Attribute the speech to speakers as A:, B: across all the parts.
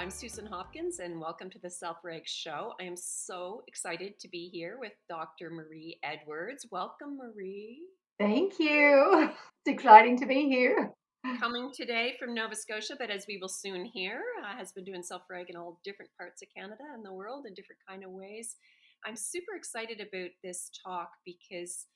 A: I'm Susan Hopkins, and welcome to the Self-Reg Show. I am so excited to be here with Dr. Marie Edwards. Welcome, Marie.
B: Thank you. It's exciting to be here.
A: Coming today from Nova Scotia, but as we will soon hear, has been doing self-reg in all different parts of Canada and the world in different kind of ways. I'm super excited about this talk because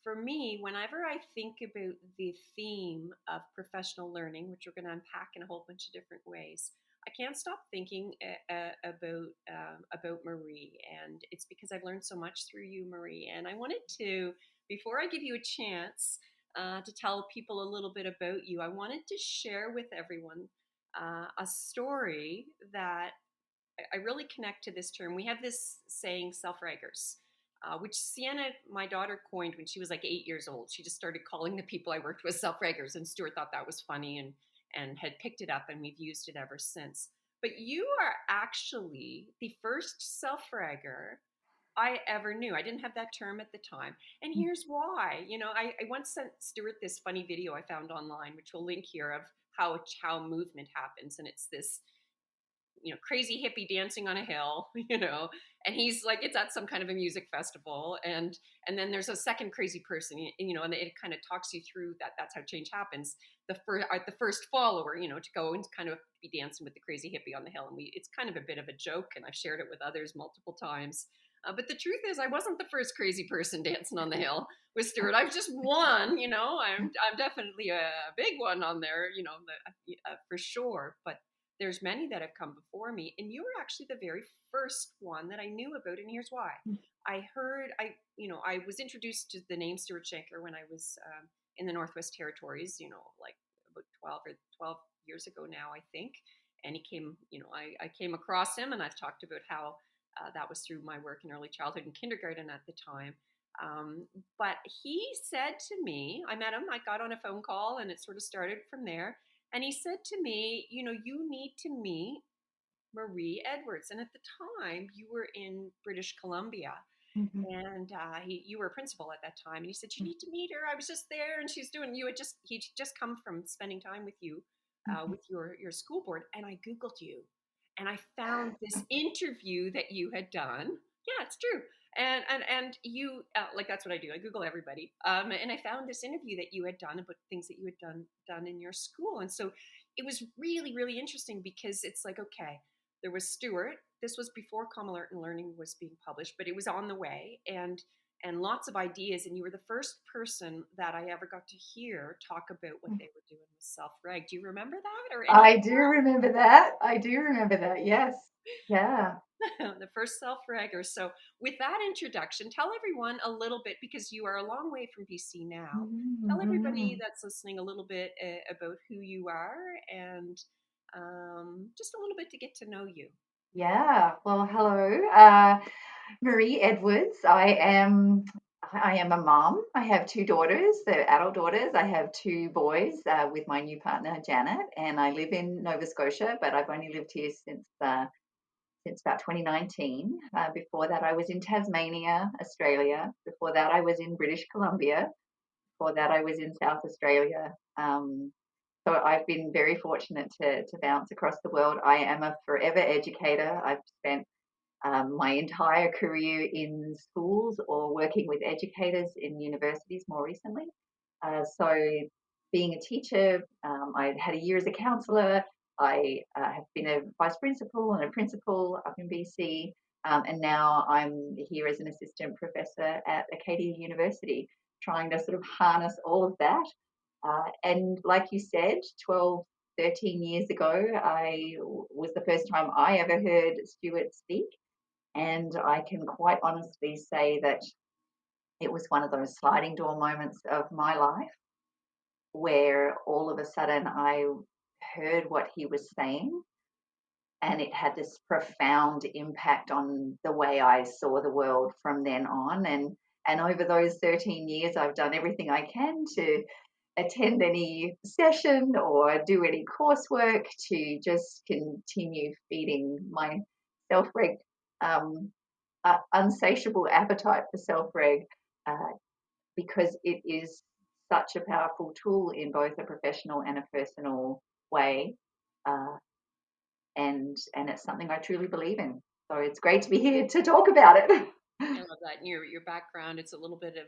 A: for me, whenever I think about the theme of professional learning, which we're going to unpack in a whole bunch of different ways, I can't stop thinking about Marie, and it's because I've learned so much through you, Marie. And I wanted to, before I give you a chance to tell people a little bit about you, I wanted to share with everyone a story that I really connect to this term. We have this saying, self-raggers, which Sienna, my daughter, coined when she was like 8 years old. She just started calling the people I worked with self-raggers, and Stuart thought that was funny and had picked it up, and we've used it ever since. But you are actually the first self-ragger I ever knew. I didn't have that term at the time. And here's why. I once sent Stuart this funny video I found online, which we'll link here, of how movement happens. And it's this crazy hippie dancing on a hill, and he's like, it's at some kind of a music festival, and then there's a second crazy person, and it kind of talks you through that's how change happens. The first follower, to go and kind of be dancing with the crazy hippie on the hill, and it's kind of a bit of a joke, and I've shared it with others multiple times. But the truth is, I wasn't the first crazy person dancing on the hill with Stuart. I've just one, I'm definitely a big one on there, for sure. But there's many that have come before me, and you were actually the very first one that I knew about, and here's why. I was introduced to the name Stuart Shanker when I was in the Northwest Territories, like about 12 years ago now, I think. And he came, I came across him, and I've talked about how that was through my work in early childhood and kindergarten at the time. But he said to me, I met him, I got on a phone call, and it sort of started from there. And he said to me, you need to meet Marie Edwards. And at the time, you were in British Columbia,
B: Mhm.
A: and you were a principal at that time. And he said, you need to meet her. I was just there, and he'd just come from spending time with you, with your school board. And I Googled you, and I found this interview that you had done. Yeah, it's true. And you, like, that's what I do. I Google everybody. And I found this interview that you had done about things that you had done in your school. And so it was really, really interesting, because it's like, okay, there was Stuart. This was before Common Art and Learning was being published, but it was on the way, and lots of ideas. And you were the first person that I ever got to hear talk about what they were doing with self-reg. Do you remember that, or any
B: I do remember that. I do remember that. Yes. Yeah.
A: the first self-regger? So with that introduction, tell everyone a little bit, because you are a long way from BC now. Tell everybody
B: Mhm.
A: that's listening a little bit about who you are, and just a little bit to get to know you.
B: Yeah. Well, hello, Marie Edwards. I am a mom. I have two daughters. They're adult daughters. I have two boys with my new partner Janet, and I live in Nova Scotia, but I've only lived here since about 2019. Before that, I was in Tasmania, Australia. Before that, I was in British Columbia. Before that, I was in South Australia. So I've been very fortunate to bounce across the world. I am a forever educator. I've spent my entire career in schools or working with educators in universities more recently. So being a teacher, I had a year as a counsellor. I have been a vice principal and a principal up in BC, and now I'm here as an assistant professor at Acadia University, trying to sort of harness all of that. And like you said, 12, 13 years ago, I was the first time I ever heard Stuart speak. And I can quite honestly say that it was one of those sliding door moments of my life where all of a sudden I heard what he was saying, and it had this profound impact on the way I saw the world from then on. And over those 13 years, I've done everything I can to attend any session or do any coursework to just continue feeding my self-reg unsatiable appetite for self-reg, uh, because it is such a powerful tool in both a professional and a personal way. Uh, and it's something I truly believe in. So it's great to be here to talk about it.
A: I love that. And your background, it's a little bit of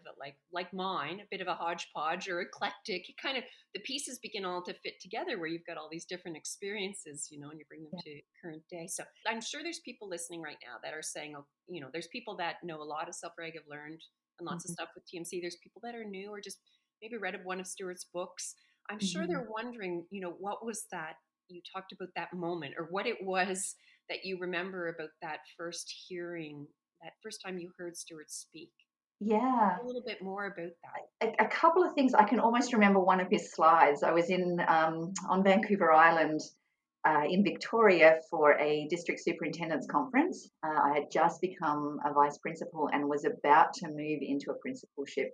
A: like mine, a bit of a hodgepodge or eclectic. It kind of the pieces begin all to fit together where you've got all these different experiences, and you bring them
B: Yeah.
A: to current day. So I'm sure there's people listening right now that are saying, oh, there's people that know a lot of self-reg, have learned and lots of
B: Mhm.
A: stuff with TMC. There's people that are new or just maybe read one of Stuart's books. I'm sure
B: Mhm.
A: they're wondering, what was that you talked about that moment or what it was that you remember about that first hearing, that first time you heard Stuart speak.
B: Yeah.
A: A little bit more about that.
B: A couple of things. I can almost remember one of his slides. I was in on Vancouver Island in Victoria for a district superintendent's conference. I had just become a vice principal and was about to move into a principalship.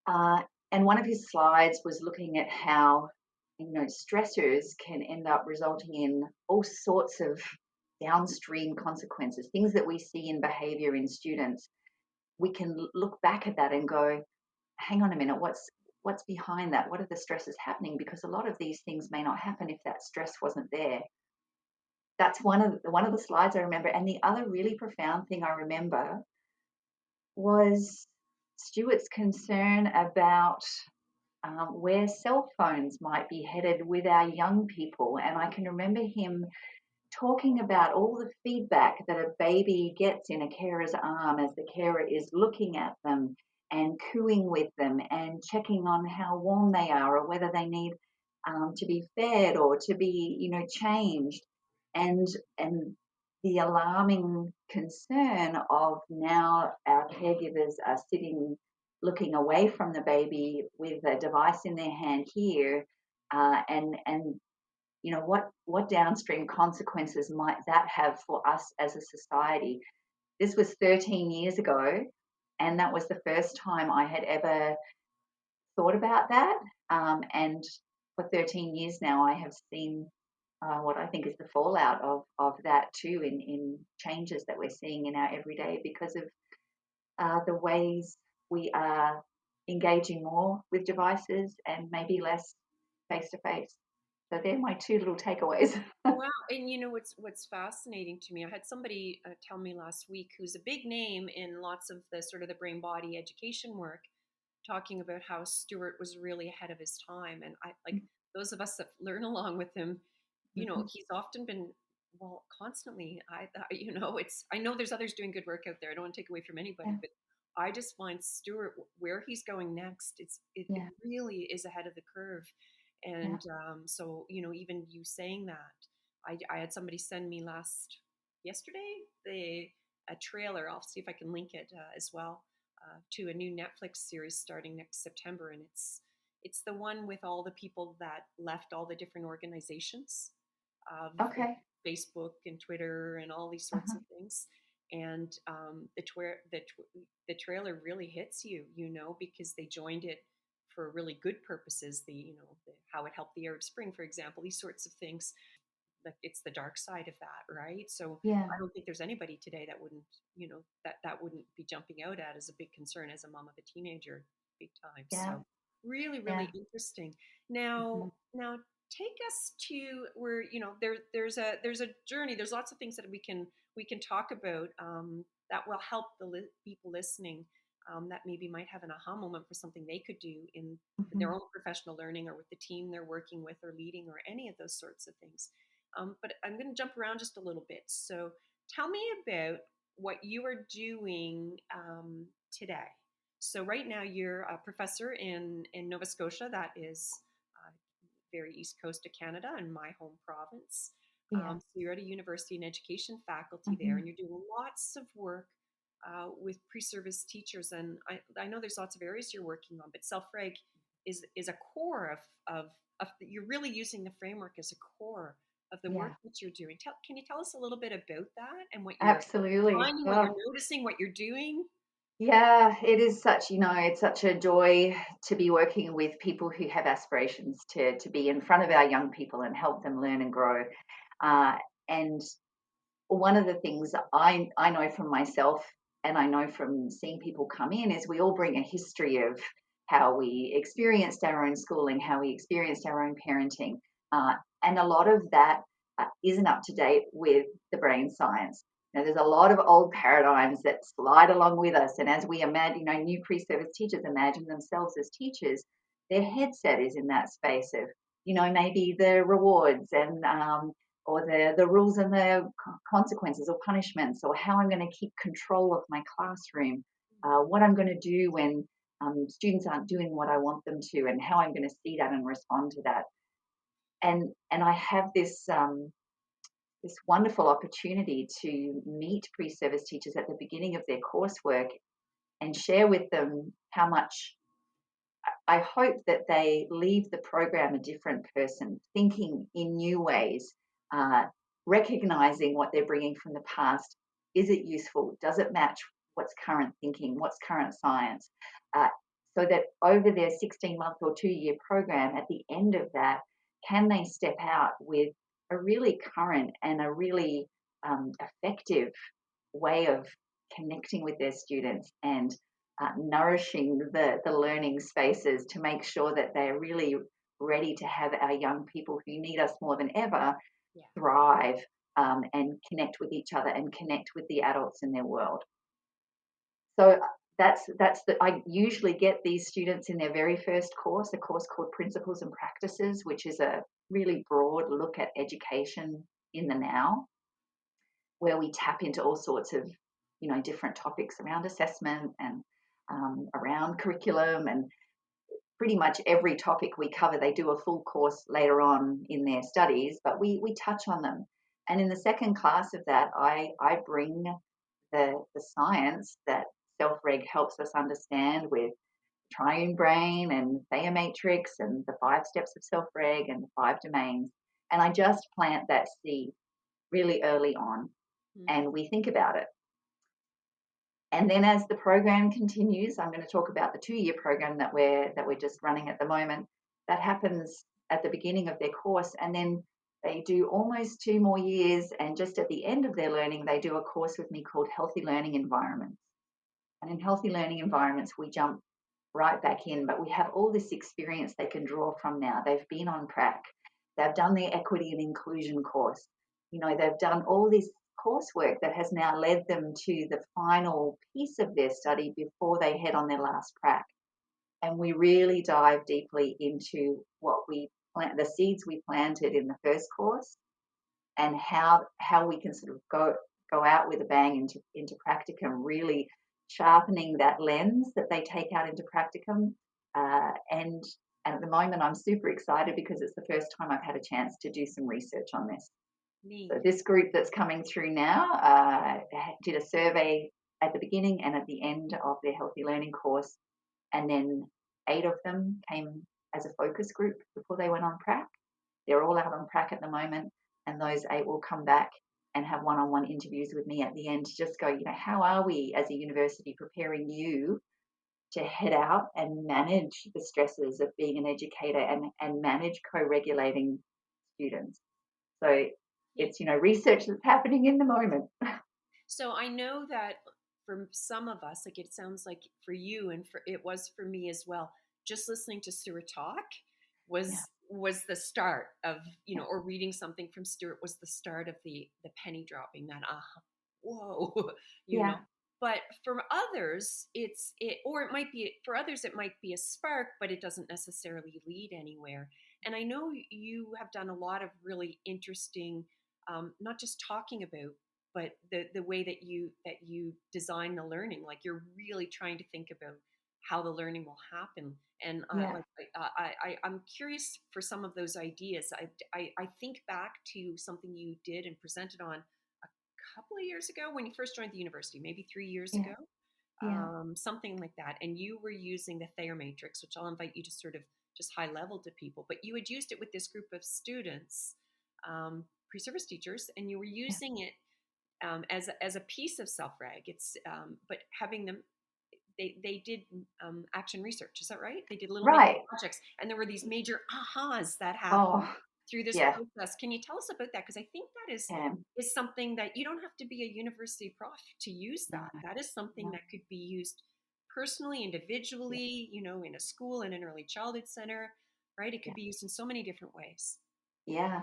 B: Uh, and one of his slides was looking at how, stressors can end up resulting in all sorts of downstream consequences, things that we see in behavior in students. We can look back at that and go, hang on a minute, what's behind that? What are the stresses happening? Because a lot of these things may not happen if that stress wasn't there. That's one of the slides I remember. And the other really profound thing I remember was Stuart's concern about where cell phones might be headed with our young people. And I can remember him talking about all the feedback that a baby gets in a carer's arm as the carer is looking at them and cooing with them and checking on how warm they are or whether they need to be fed or to be, changed, and and the alarming concern of now our caregivers are sitting looking away from the baby with a device in their hand here, and what downstream consequences might that have for us as a society. This was 13 years ago, and that was the first time I had ever thought about that. And for 13 years now, I have seen what I think is the fallout of that too, in changes that we're seeing in our everyday because of the ways we are engaging more with devices and maybe less face to face. So they're my two little takeaways.
A: Wow, and what's fascinating to me. I had somebody tell me last week who's a big name in lots of the sort of the brain body education work, talking about how Stuart was really ahead of his time, and I like those of us that learn along with him.
B: Mhm.
A: He's often been constantly. It's I know there's others doing good work out there. I don't want to take away from anybody,
B: Yeah,
A: but I just find Stuart where he's going next. It
B: yeah,
A: really is ahead of the curve,
B: yeah.
A: and so even you saying that, I had somebody send me yesterday a trailer. I'll see if I can link it as well to a new Netflix series starting next September, and it's the one with all the people that left all the different organizations of
B: Okay.
A: Facebook and Twitter and all these sorts
B: Uh-huh.
A: of things. And the trailer really hits you, because they joined it for really good purposes. How it helped the Arab Spring, for example, these sorts of things. Like it's the dark side of that, right? So
B: Yeah,
A: I don't think there's anybody today that wouldn't, that wouldn't be jumping out at as a big concern as a mom of a teenager, big time.
B: yeah,
A: So really,
B: yeah.
A: really interesting. Now,
B: Mhm.
A: now take us to where there's a journey. There's lots of things that we can talk about that will help the people listening. That maybe might have an aha moment for something they could do in their
B: Mhm.
A: own professional learning or with the team they're working with or leading or any of those sorts of things. But I'm going to jump around just a little bit. So tell me about what you are doing today. So right now you're a professor in Nova Scotia. That is very east coast of Canada and my home province.
B: Yeah.
A: So you're at a university and education faculty there, and
B: Mhm.
A: you're doing lots of work with pre-service teachers. And I know there's lots of areas you're working on, but Self-Reg is a core of you're really using the framework as a core of the work
B: Yeah.
A: that you're doing. Can you tell us a little bit about that and what you're
B: Absolutely.
A: finding, what you're
B: Oh,
A: noticing, what you're doing?
B: yeah, it is such, it's such a joy to be working with people who have aspirations to be in front of our young people and help them learn and grow. Uh, and one of the things I know from myself and I know from seeing people come in is we all bring a history of how we experienced our own schooling, how we experienced our own parenting. Uh, and a lot of that isn't up to date with the brain science. Now, there's a lot of old paradigms that slide along with us. And as we imagine, new pre-service teachers imagine themselves as teachers, their headset is in that space of, maybe the rewards and or the rules and the consequences or punishments, or how I'm going to keep control of my classroom, what I'm going to do when students aren't doing what I want them to, and how I'm going to see that and respond to that. And I have this wonderful opportunity to meet pre-service teachers at the beginning of their coursework and share with them how much I hope that they leave the program a different person, thinking in new ways, uh, recognizing what they're bringing from the past. Is it useful? Does it match what's current thinking? What's current science? Uh, so that over their 16-month or 2-year program, at the end of that, can they step out with a really current and a really effective way of connecting with their students and nourishing the learning spaces to make sure that they're really ready to have our young people who need us more than ever
A: Yeah.
B: thrive and connect with each other and connect with the adults in their world. So I usually get these students in their very first course, a course called Principles and Practices, which is a really broad look at education in the now, where we tap into all sorts of different topics around assessment and around curriculum, and pretty much every topic we cover. They do a full course later on in their studies, but we touch on them. And in the second class of that, I bring the science that Self-Reg helps us understand with triune brain and Thayer matrix and the 5 steps of Self-Reg and the 5 domains. And I just plant that seed really early on, and we think about it. And then as the program continues, I'm going to talk about the 2-year program that we're just running at the moment. That happens at the beginning of their course, and then they do almost 2 more years, and just at the end of their learning, they do a course with me called Healthy Learning Environments. And in Healthy Learning Environments, we jump right back in, but we have all this experience they can draw from now. They've been on prac, they've done their equity and inclusion course, they've done all this coursework that has now led them to the final piece of their study before they head on their last prac. And we really dive deeply into the seeds we planted in the first course, and how we can sort of go out with a bang into practicum, really sharpening that lens that they take out into practicum. And at the moment, I'm super excited because it's the first time I've had a chance to do some research on this.
A: Neat.
B: So this group that's coming through now did a survey at the beginning and at the end of their Healthy Learning course, and then 8 of them came as a focus group before they went on prac. They're all out on prac at the moment, and those 8 will come back and have one-on-one interviews with me at the end to just go, how are we as a university preparing you to head out and manage the stresses of being an educator and manage co-regulating students. So it's, research that's happening in the moment.
A: So I know that for some of us, like it sounds like for you and it was for me as well, just listening to Stuart talk was the start of, or reading something from Stuart was the start of the penny dropping, that whoa,
B: Yeah.
A: But for others, or it might be, for others, it might be a spark, but it doesn't necessarily lead anywhere. And I know you have done a lot of really interesting, not just talking about, but the way that you design the learning. Like you're really trying to think about how the learning will happen. And I'm curious for some of those ideas. I think back to something you did and presented on couple of years ago when you first joined the university, maybe 3 years ago, something like that. And you were using the Thayer matrix, which I'll invite you to sort of just high level to people, but you had used it with this group of students, pre-service teachers, and you were using it as a piece of Self-Reg. It's but having them, they did action research. Is that right? They did little projects, and there were these major ahas that happened through this process. Can you tell us about that? Because I think that is something that you don't have to be a university prof to use that. That is something that could be used personally, individually, in a school, in an early childhood center, right? It could be used in so many different ways.
B: Yeah.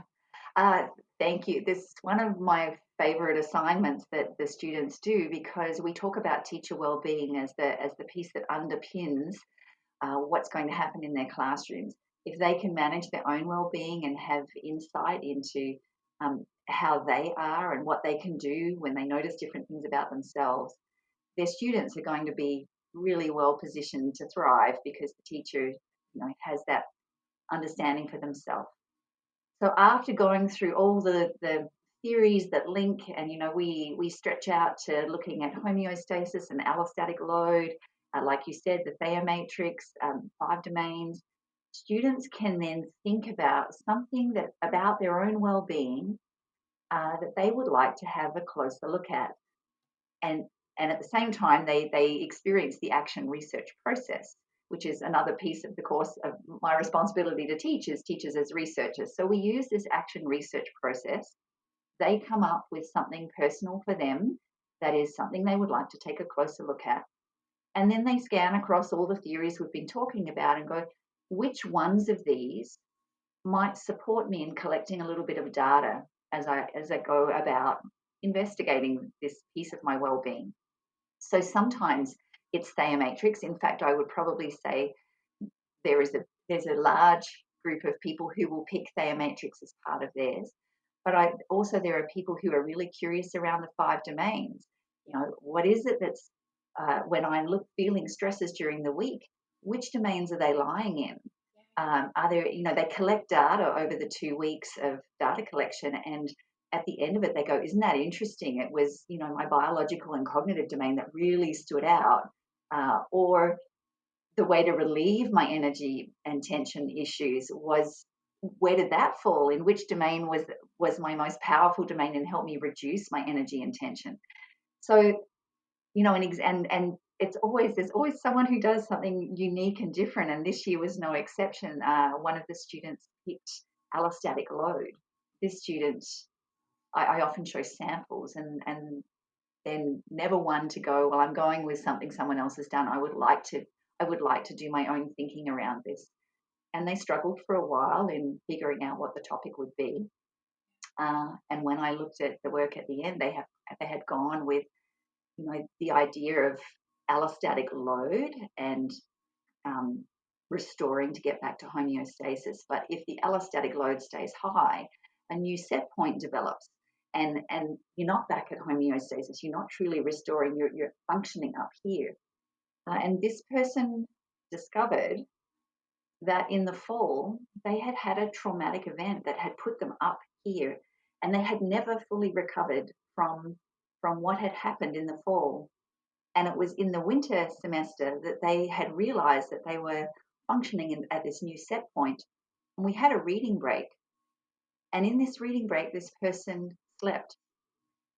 B: Uh, Thank you. This is one of my favorite assignments that the students do because we talk about teacher well-being as the piece that underpins what's going to happen in their classrooms. If they can manage their own well-being and have insight into how they are and what they can do when they notice different things about themselves, their students are going to be really well positioned to thrive because the teacher, has that understanding for themselves. So after going through all the theories that link, and we stretch out to looking at homeostasis and allostatic load, like you said, the Thea matrix, 5 domains. Students can then think about something that about their own well-being that they would like to have a closer look at, and at the same time they experience the action research process, which is another piece of the course of my responsibility to teach is teachers as researchers. So we use this action research process. They come up with something personal for them that is something they would like to take a closer look at, and then they scan across all the theories we've been talking about and go, which ones of these might support me in collecting a little bit of data as I go about investigating this piece of my well-being. So sometimes it's Thayer matrix. In fact, I would probably say there's a large group of people who will pick Thayer matrix as part of theirs. But there are people who are really curious around the 5 domains. What is it that's when I'm feeling stresses during the week? Which domains are they lying in? Are there, they collect data over the 2 weeks of data collection, and at the end of it, they go, "Isn't that interesting? It was, my biological and cognitive domain that really stood out." Or the way to relieve my energy and tension issues was, where did that fall? In which domain was my most powerful domain and helped me reduce my energy and tension? So, and it's always there's always someone who does something unique and different, and this year was no exception. One of the students picked allostatic load. This student, I often show samples, and then never one to go, well, I'm going with something someone else has done. I would like to do my own thinking around this. And they struggled for a while in figuring out what the topic would be. And when I looked at the work at the end, they had gone with, the idea of allostatic load and um, restoring to get back to homeostasis. But if the allostatic load stays high, a new set point develops, and you're not back at homeostasis. You're not truly restoring. You're functioning up here. And this person discovered that in the fall they had had a traumatic event that had put them up here, and they had never fully recovered from what had happened in the fall. And it was in the winter semester that they had realized that they were functioning at this new set point. And we had a reading break. And in this reading break, this person slept.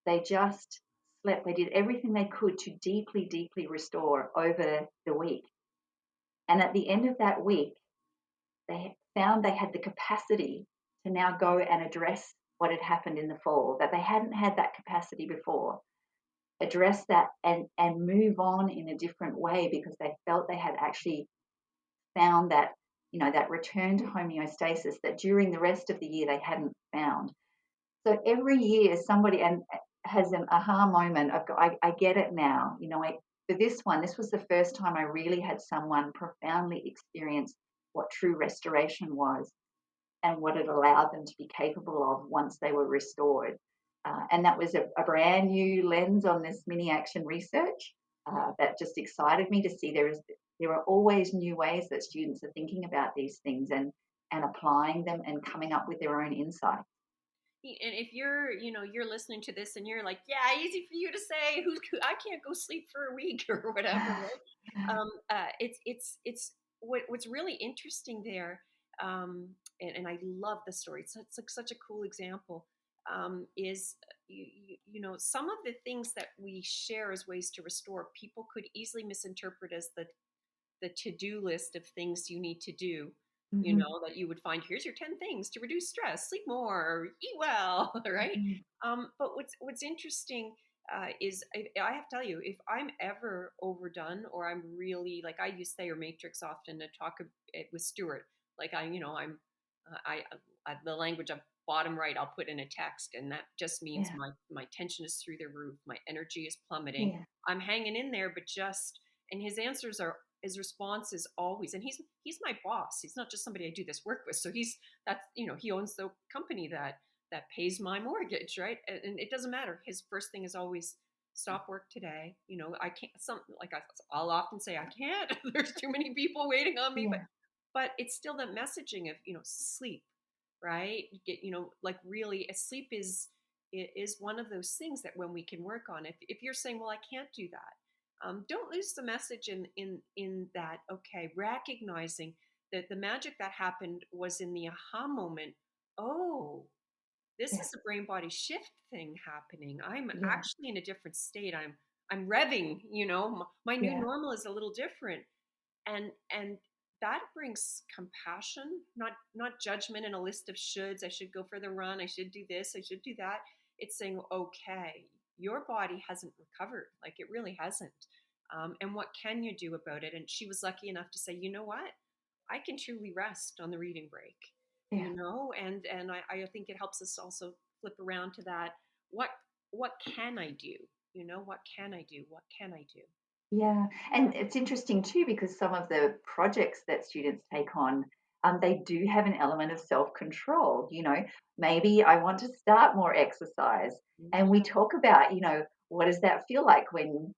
B: They just slept. They did everything they could to deeply, deeply restore over the week. And at the end of that week, they found they had the capacity to now go and address what had happened in the fall, that they hadn't had that capacity before. Address that and move on in a different way because they felt they had actually found that, that return to homeostasis that during the rest of the year they hadn't found. So every year somebody has an aha moment of, I get it now. For this one, this was the first time I really had someone profoundly experience what true restoration was and what it allowed them to be capable of once they were restored. And that was a brand new lens on this mini action research that just excited me to see there are always new ways that students are thinking about these things and applying them and coming up with their own insights.
A: And if you're listening to this and you're like, yeah, easy for you to say, I can't go sleep for a week or whatever, right? It's what's really interesting there, and I love the story. It's like such a cool example. Is some of the things that we share as ways to restore, people could easily misinterpret as the to-do list of things you need to do,
B: Mm-hmm.
A: that you would find, here's your 10 things to reduce stress, sleep more, eat well, right?
B: Mm-hmm.
A: But what's interesting is I have to tell you, if I'm ever overdone or I'm really, like, I use Thayer matrix often to talk with Stuart, like I'm the language bottom right, I'll put in a text, and that just means
B: Yeah.
A: my tension is through the roof, my energy is plummeting.
B: Yeah.
A: I'm hanging in there, but just and his response is always, and he's my boss. He's not just somebody I do this work with. So that's he owns the company that pays my mortgage, right? And it doesn't matter. His first thing is always stop work today. I can't. I'll often say I can't. There's too many people waiting on me,
B: Yeah.
A: but it's still that messaging of sleep, right? Get like really, sleep is one of those things that when we can work on. If you're saying, well, I can't do that, don't lose the message in that. Okay, recognizing that the magic that happened was in the aha moment. Oh, this
B: Yeah.
A: is a brain body shift thing happening. I'm
B: Yeah.
A: actually in a different state. I'm revving. My new
B: Yeah.
A: normal is a little different, and that brings compassion, not judgment and a list of shoulds. I should go for the run. I should do this. I should do that. It's saying, okay, your body hasn't recovered. Like it really hasn't. And what can you do about it? And she was lucky enough to say, you know what? I can truly rest on the reading break.
B: Yeah.
A: And I think it helps us also flip around to that. What what can I do? What can I do? What can I do?
B: Yeah, and it's interesting too because some of the projects that students take on, they do have an element of self-control. Maybe I want to start more exercise, and we
A: Yeah.
B: talk about, what does that feel like when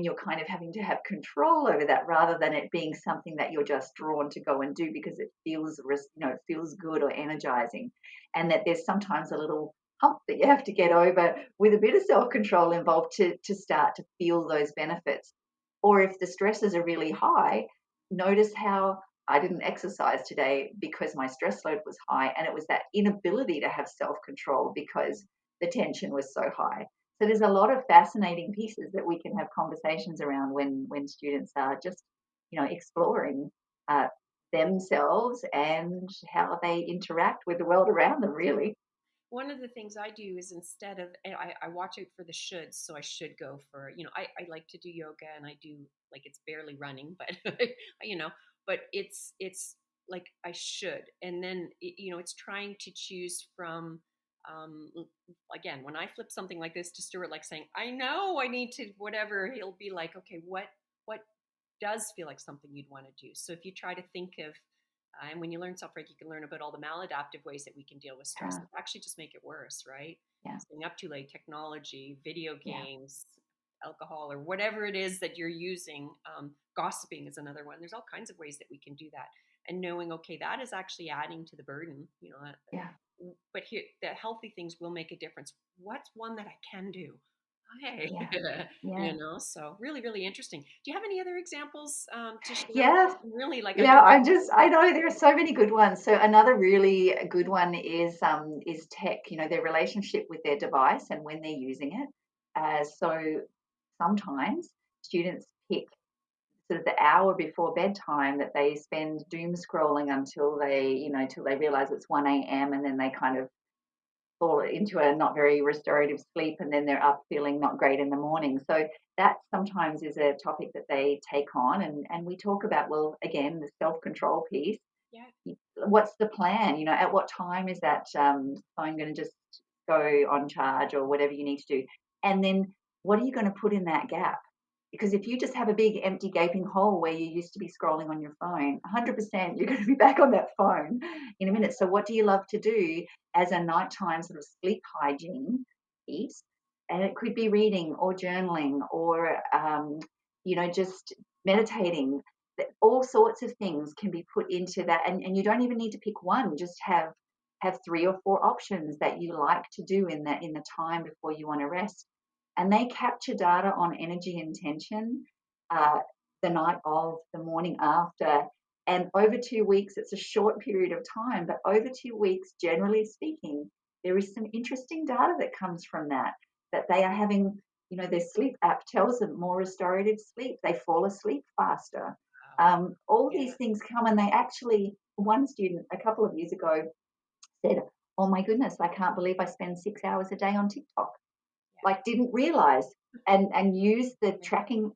B: you're kind of having to have control over that rather than it being something that you're just drawn to go and do because it feels, it feels good or energizing, and that there's sometimes a little hump that you have to get over with a bit of self-control involved to start to feel those benefits. Or if the stresses are really high, notice how I didn't exercise today because my stress load was high. And it was that inability to have self control because the tension was so high. So there's a lot of fascinating pieces that we can have conversations around when students are just, exploring uh, themselves and how they interact with the world around them, really.
A: One of the things I do is instead of, I watch out for the shoulds. So I should go for, I like to do yoga and I do like, it's barely running, but, you know, but it's like I should. And then, it's trying to choose from, um, again, when I flip something like this to Stuart, like saying, I know I need to, whatever, he'll be like, okay, what does feel like something you'd want to do. So if you try to think of, and when you learn self-reg, you can learn about all the maladaptive ways that we can deal with stress
B: Yeah,
A: that actually just make it worse, right?
B: yeah,
A: Staying up too late, technology, video
B: yeah,
A: games, alcohol, or whatever it is that you're using. Gossiping is another one. There's all kinds of ways that we can do that. And knowing, okay, that is actually adding to the burden,
B: yeah,
A: but here, the healthy things will make a difference. What's one that I can do? Hey,
B: yeah, yeah.
A: so really, really interesting. Do you have any other examples to share with
B: Yeah,
A: us? Really, like
B: yeah,
A: underrated?
B: I know there are so many good ones. So another really good one is tech, their relationship with their device and when they're using it. So sometimes students pick sort of the hour before bedtime that they spend doom scrolling until they realize it's 1 a.m. and then they kind of fall into a not very restorative sleep and then they're up feeling not great in the morning. So that sometimes is a topic that they take on and we talk about, well, again, the self-control piece.
A: Yeah.
B: What's the plan? At what time is that phone going to just go on charge or whatever you need to do? And then what are you going to put in that gap? Because if you just have a big empty gaping hole where you used to be scrolling on your phone, 100% you're going to be back on that phone in a minute. So what do you love to do as a nighttime sort of sleep hygiene piece? And it could be reading or journaling or, just meditating. All sorts of things can be put into that. And you don't even need to pick one, just have 3 or 4 options that you like to do in the time before you want to rest, and they capture data on energy and tension uh, the night of, the morning after. And over 2 weeks, it's a short period of time, but over 2 weeks, generally speaking, there is some interesting data that comes from that they are having, their sleep app tells them more restorative sleep. They fall asleep faster.
A: Wow.
B: All
A: Yeah.
B: these things come, and they actually, one student a couple of years ago said, oh my goodness, I can't believe I spend 6 hours a day on TikTok, like didn't realize, and use the
A: Yeah.
B: tracking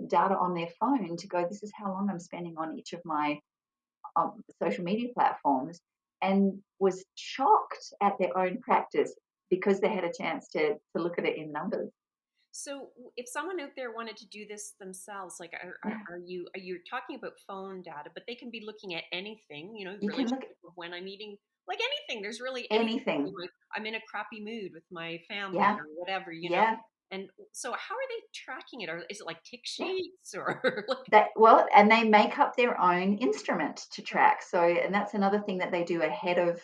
B: data on their phone to go, this is how long I'm spending on each of my social media platforms. and was shocked at their own practice because they had a chance to look at it in numbers.
A: So, if someone out there wanted to do this themselves, like,
B: Yeah.
A: are you talking about phone data? But they can be looking at anything, you know,
B: You can look at
A: relationship of when I'm eating, like anything. There's really anything. You
B: anything.
A: know, like, I'm in a crappy mood with my family
B: Yeah.
A: or whatever, you know.
B: Yeah.
A: And so, how are they tracking it? Or is it like tick
B: Yeah.
A: sheets or like?
B: That well, and they make up their own instrument to
A: Right.
B: track. So, and that's another thing that they do ahead of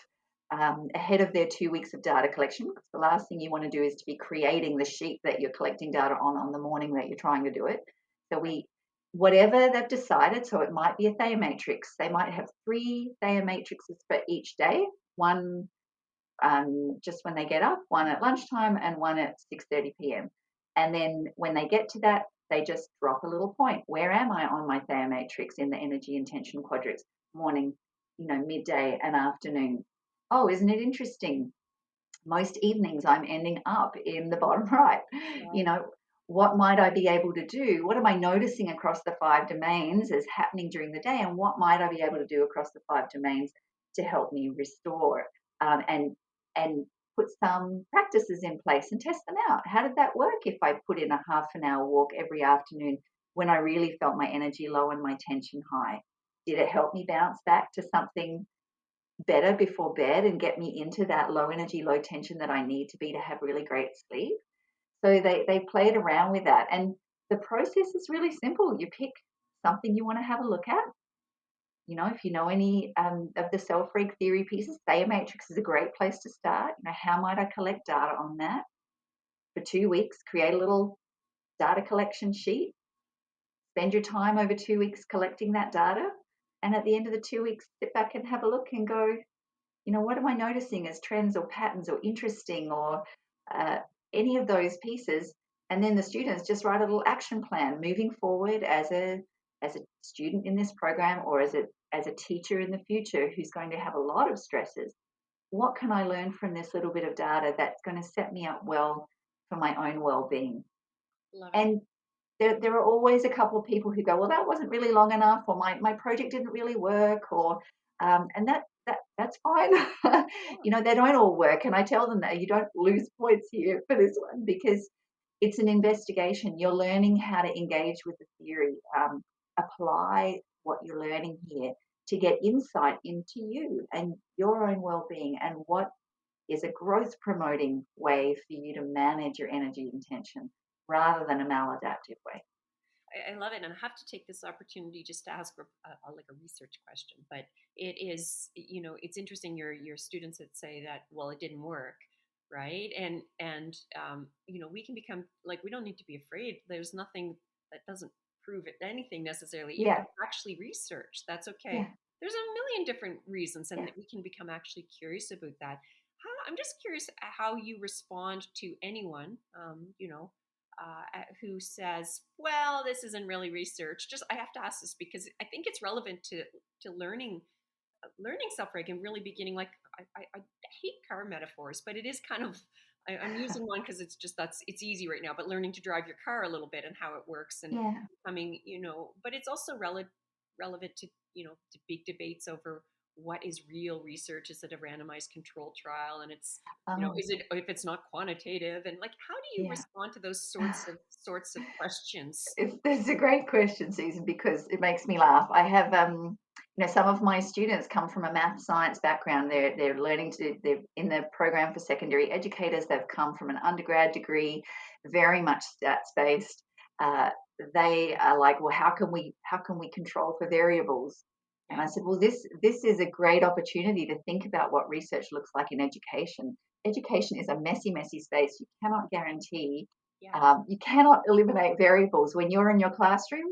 B: their 2 weeks of data collection. Because the last thing you want to do is to be creating the sheet that you're collecting data on the morning that you're trying to do it. So whatever they've decided. So it might be a Thea matrix. They might have 3 Thea matrices for each day. One just when they get up, one at lunchtime, and one at 6:30 p.m. And then when they get to that, they just drop a little point. Where am I on my Thea matrix in the energy intention quadrants? Morning, midday, and afternoon. Oh, isn't it interesting? Most evenings I'm ending up in the bottom right. You
A: Wow.
B: know, what might I be able to do? What am I noticing across the 5 domains as happening during the day? And what might I be able to do across the 5 domains to help me restore and put some practices in place and test them out? How did that work if I put in a half an hour walk every afternoon when I really felt my energy low and my tension high? Did it help me bounce back to something better before bed and get me into that low energy, low tension that I need to be to have really great sleep? So they played around with that. And the process is really simple. You pick something you want to have a look at. If you know any of the self-reg theory pieces, Thea Matrix is a great place to start. How might I collect data on that for 2 weeks? Create a little data collection sheet. Spend your time over 2 weeks collecting that data. And at the end of the 2 weeks, sit back and have a look and go, what am I noticing as trends or patterns or interesting or uh, any of those pieces? And then the students just write a little action plan moving forward as a student in this program or as a teacher in the future who's going to have a lot of stresses. What can I learn from this little bit of data that's going to set me up well for my own well-being?
A: Love it.
B: And there are always a couple of people who go, well, that wasn't really long enough, or my project didn't really work, or and that's fine. They don't all work, and I tell them that you don't lose points here for this one because it's an investigation. You're learning how to engage with the theory, apply what you're learning here to get insight into you and your own well-being and what is a growth promoting way for you to manage your energy intention rather than a maladaptive way.
A: I love it, and I have to take this opportunity just to ask like a research question. But it is, it's interesting. Your students that say that, well, it didn't work, right? And we can become like we don't need to be afraid. There's nothing that doesn't prove it anything necessarily. Even
B: Yeah,
A: if actually research, that's okay.
B: yeah,
A: There's a million different reasons, and
B: yeah.
A: that we can become actually curious about that. I'm just curious how you respond to anyone, who says, "Well, this isn't really research." Just I have to ask this because I think it's relevant to learning self-reg and really beginning. Like I hate car metaphors, but it is kind of I'm using one because it's easy right now. But learning to drive your car a little bit and how it works and
B: Yeah.
A: becoming, but it's also relevant to to big debates over what is real research. Is it a randomized control trial? And it's
B: Oh,
A: is it if it's not quantitative? And like, how do you
B: yeah.
A: respond to those sorts of questions?
B: It's a great question, Susan, because it makes me laugh. I have, some of my students come from a math science background. They're learning they're in the program for secondary educators. They've come from an undergrad degree, very much stats based. Uh, they are like, well, how can we control for variables? And
A: Yeah,
B: I said, well, this is a great opportunity to think about what research looks like in education. Education is a messy, messy space. You cannot guarantee
A: yeah,
B: you cannot eliminate variables when you're in your classroom.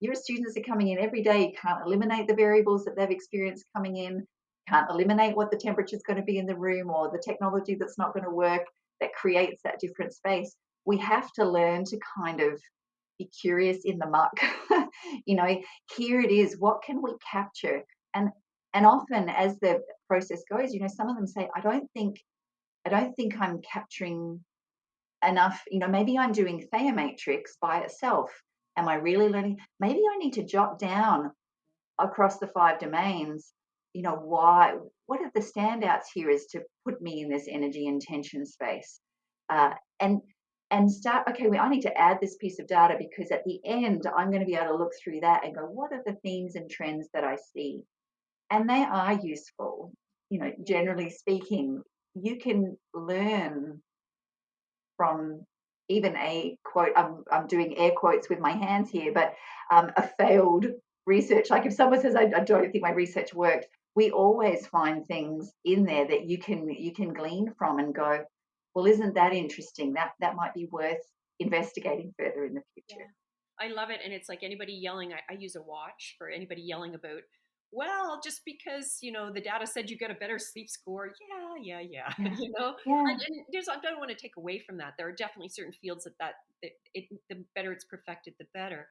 B: Your students are coming in every day. You can't eliminate the variables that they've experienced coming in. Can't eliminate what the temperature is going to be in the room or the technology that's not going to work that creates that different space. We have to learn to kind of be curious in the muck. you know, Here it is. What can we capture? And and often as the process goes, some of them say, I don't think I'm capturing enough. Maybe I'm doing Thea matrix by itself. Am I really learning? Maybe I need to jot down across the 5 domains what are the standouts here is to put me in this energy intention space, uh, and start, okay, well, I need to add this piece of data because at the end I'm going to be able to look through that and go, what are the themes and trends that I see? And they are useful.
A: Yeah.
B: Generally speaking, you can learn from even a quote, I'm doing air quotes with my hands here, but a failed research. Like if someone says, I don't think my research worked, we always find things in there that you can glean from and go, well, isn't that interesting? That might be worth investigating further in the future.
A: Yeah, I love it. And it's like anybody yelling, I use a watch for anybody yelling about, well, just because, the data said you get a better sleep score. Yeah, yeah, yeah.
B: Yeah, yeah,
A: And I don't want to take away from that. There are definitely certain fields the better it's perfected, the better,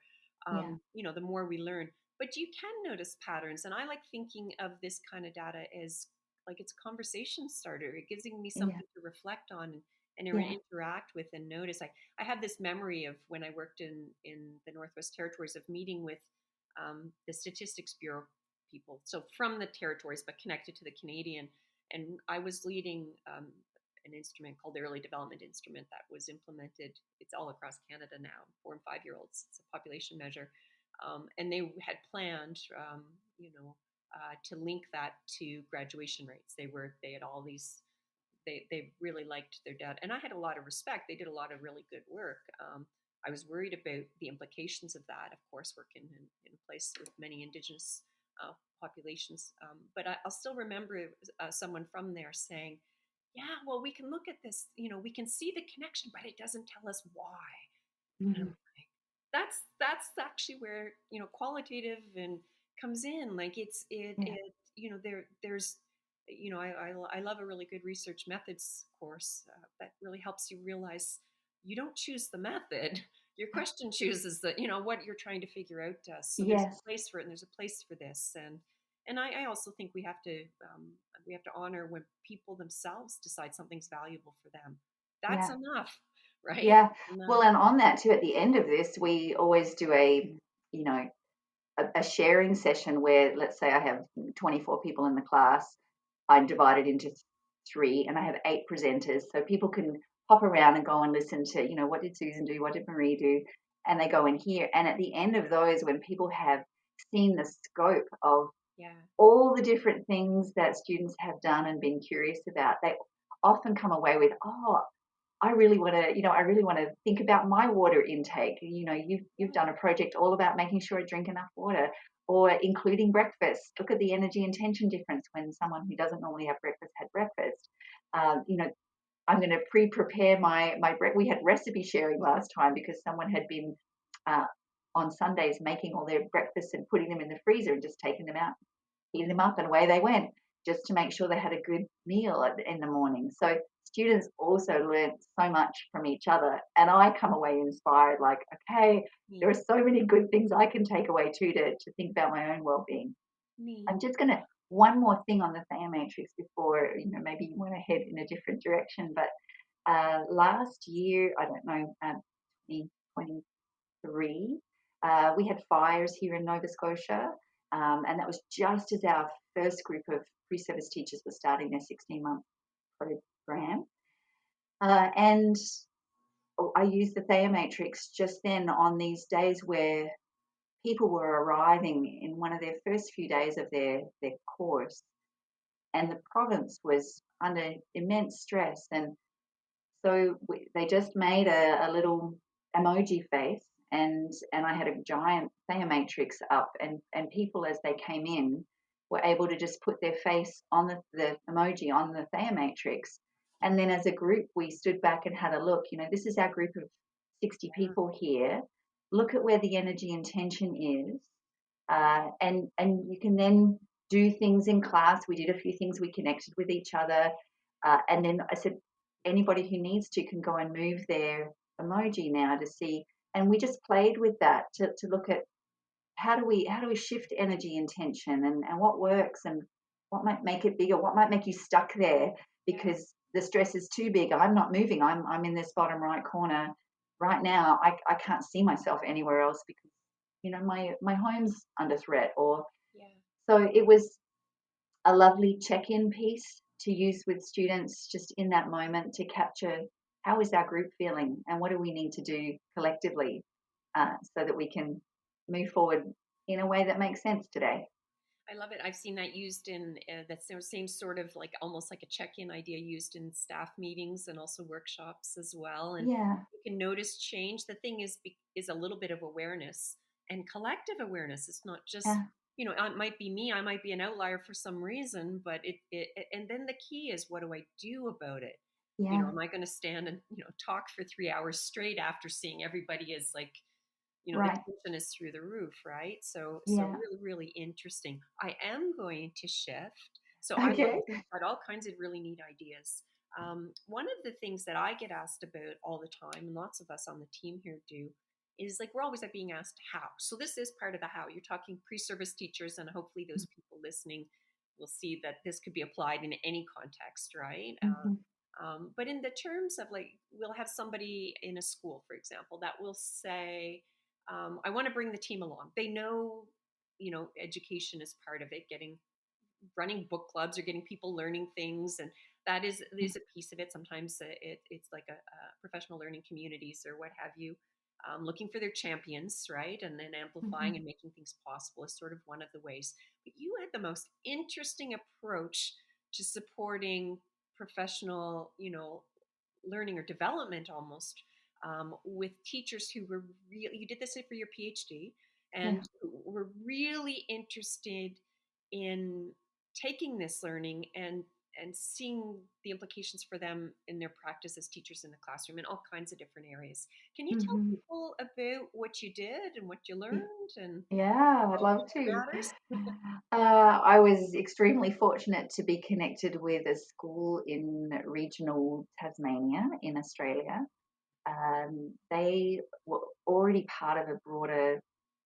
B: yeah,
A: the more we learn. But you can notice patterns. And I like thinking of this kind of data as like it's a conversation starter. It gives me
B: yeah,
A: something to reflect on and
B: yeah.
A: interact with and notice. I have this memory of when I worked in the Northwest Territories of meeting with the Statistics Bureau people, so from the territories but connected to the Canadian, and I was leading an instrument called the Early Development Instrument that was implemented. It's all across Canada now, 4 and 5 year olds. It's a population measure, and they had planned, to link that to graduation rates. They had all these they really liked their dad, and I had a lot of respect. They did a lot of really good work. I was worried about the implications of that, of course, working in a place with many Indigenous populations. But I'll still remember someone from there saying, "Yeah, well, we can look at this. We can see the connection, but it doesn't tell us why." And I'm
B: Mhm.
A: like, that's actually where qualitative and comes in. Like
B: Yeah,
A: there's I love a really good research methods course that really helps you realize you don't choose the method. Your
B: yeah.
A: question chooses what you're trying to figure out. So there's
B: Yes,
A: a place for it, and there's a place for this, and I also think we have to honor when people themselves decide something's valuable for them. That's
B: yeah.
A: enough, right?
B: Yeah.
A: Enough.
B: Well, and on that too, at the end of this, we always do you know, a sharing session where, let's say I have 24 people in the class. I divide it into three and I have 8 presenters. So people can hop around and go and listen to, what did Susan do? What did Marie do? And they go in here. And at the end of those, when people have seen the scope of
A: Yeah.
B: all the different things that students have done and been curious about, they often come away with, oh, I really want to think about my water intake. You've
A: Yeah.
B: done a project all about making sure I drink enough water, or including breakfast. Look at the energy intention difference when someone who doesn't normally have breakfast had breakfast. Um, you know, I'm going to pre-prepare my we had recipe sharing last time because someone had been uh, on Sundays making all their breakfasts and putting them in the freezer and just taking them out, heating them up, and away they went, just to make sure they had a good meal in the morning. So students also learn so much from each other, and I come away inspired. Like, okay, there are
A: Neat.
B: so many good things I can take away too to think about my own well-being. I'm
A: Neat.
B: just going to one more thing on the Thea matrix before maybe you want to head in a different direction. But last year, I don't know, 2023, we had fires here in Nova Scotia, and that was just as our first group of pre-service teachers were starting their 16-month program. And I used the Thea matrix just then on these days where people were arriving in one of their first few days of their course, and the province was under immense stress. And so they just made a little emoji face, and I had a giant Thea matrix up, and people as they came in were able to just put their face on the emoji on the Thea matrix. And then as a group, we stood back and had a look. This is our group of 60
A: Yeah.
B: people here. Look at where the energy intention is, and you can then do things in class. We did a few things. We connected with each other, and then I said, anybody who needs to can go and move their emoji now to see. And we just played with that to look at how do we shift energy intention, and what works and what might make it bigger, what might make you stuck there
A: Yeah.
B: because the stress is too big. I'm not moving. I'm in this bottom right corner right now. I can't see myself anywhere else because my home's under threat. Or
A: Yeah.
B: so it was a lovely check-in piece to use with students just in that moment to capture how is our group feeling and what do we need to do collectively so that we can move forward in a way that makes sense today.
A: I love it. I've seen that used in that same sort of like almost like a check-in idea used in staff meetings and also workshops as well. And
B: Yeah,
A: you can notice change. The thing is a little bit of awareness and collective awareness. It's not just,
B: yeah,
A: it might be me. I might be an outlier for some reason, but and then the key is, what do I do about it?
B: yeah,
A: Am I going to stand and talk for 3 hours straight after seeing everybody is like, the
B: right,
A: tension is through the roof, right? So
B: yeah.
A: really, really interesting. I am going to shift. So I love
B: Okay.
A: you've got all kinds of really neat ideas. One of the things that I get asked about all the time, and lots of us on the team here do, is like we're always like being asked how. So this is part of the how. You're talking pre-service teachers, and hopefully those people listening will see that this could be applied in any context, right?
B: Mm-hmm.
A: But in the terms of like, we'll have somebody in a school, for example, that will say, I want to bring the team along. They know, education is part of it, running book clubs or getting people learning things, and that is a piece of it. Sometimes it's like a professional learning communities or what have you, looking for their champions, right? And then
B: Mm-hmm.
A: amplifying and making things possible is sort of one of the ways. But you had the most interesting approach to supporting professional, learning or development almost, with teachers who were really, you did this for your PhD,
B: Yeah.
A: and who were really interested in taking this learning and seeing the implications for them in their practice as teachers in the classroom in all kinds of different areas. Can you tell
B: Mm-hmm.
A: people about what you did and what you learned and
B: Yeah, I'd
A: all
B: love
A: that
B: to.
A: matters?
B: I was extremely fortunate to be connected with a school in regional Tasmania in Australia. They were already part of a broader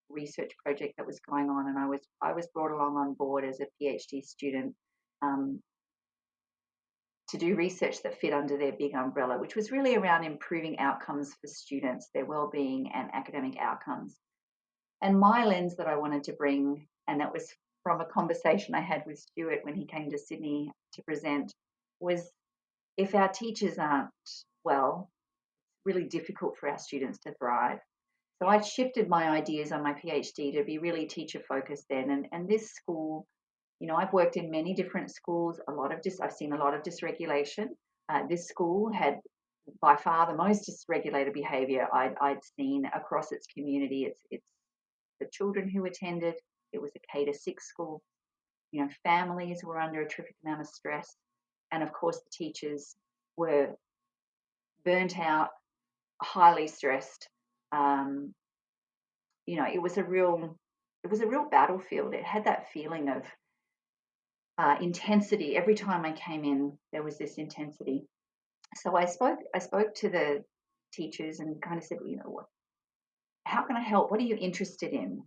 B: research project that was going on, and I was brought along on board as a PhD student um, to do research that fit under their big umbrella, which was really around improving outcomes for students, their well-being and academic outcomes. And my lens that I wanted to bring, and that was from a conversation I had with Stuart when he came to Sydney to present, was if our teachers aren't well, really difficult for our students to thrive. So
A: Yeah,
B: I shifted my ideas on my PhD to be really teacher focused then. And this school, I've worked in many different schools, I've seen a lot of dysregulation. This school had by far the most dysregulated behaviour I'd seen across its community. It's the children who attended. It was a K-6 school. Families were under a terrific amount of stress, and of course the teachers were burnt out, highly stressed. Um, it was a real battlefield. It had that feeling of intensity. Every time I came in, there was this intensity. So I spoke to the teachers and kind of said, how can I help? What are you interested in?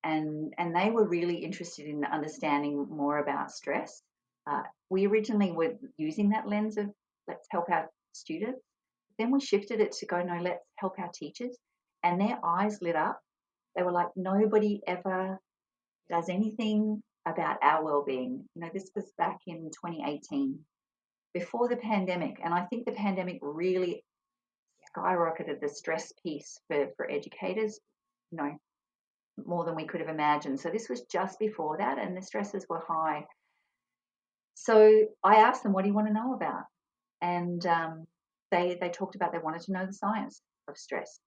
B: And they were really interested in understanding more about stress. We originally were using that lens of let's help our students. Then we shifted it to go, no, let's help our teachers. And their eyes lit up. They were like, nobody ever does anything about our well-being. This was back in 2018, before the pandemic. And I think the pandemic really skyrocketed the stress piece for educators, you know, more than we could have imagined. So this was just before that, and the stresses were high. So I asked them, "What do you want to know about?" And they talked about they wanted to know the science of stress.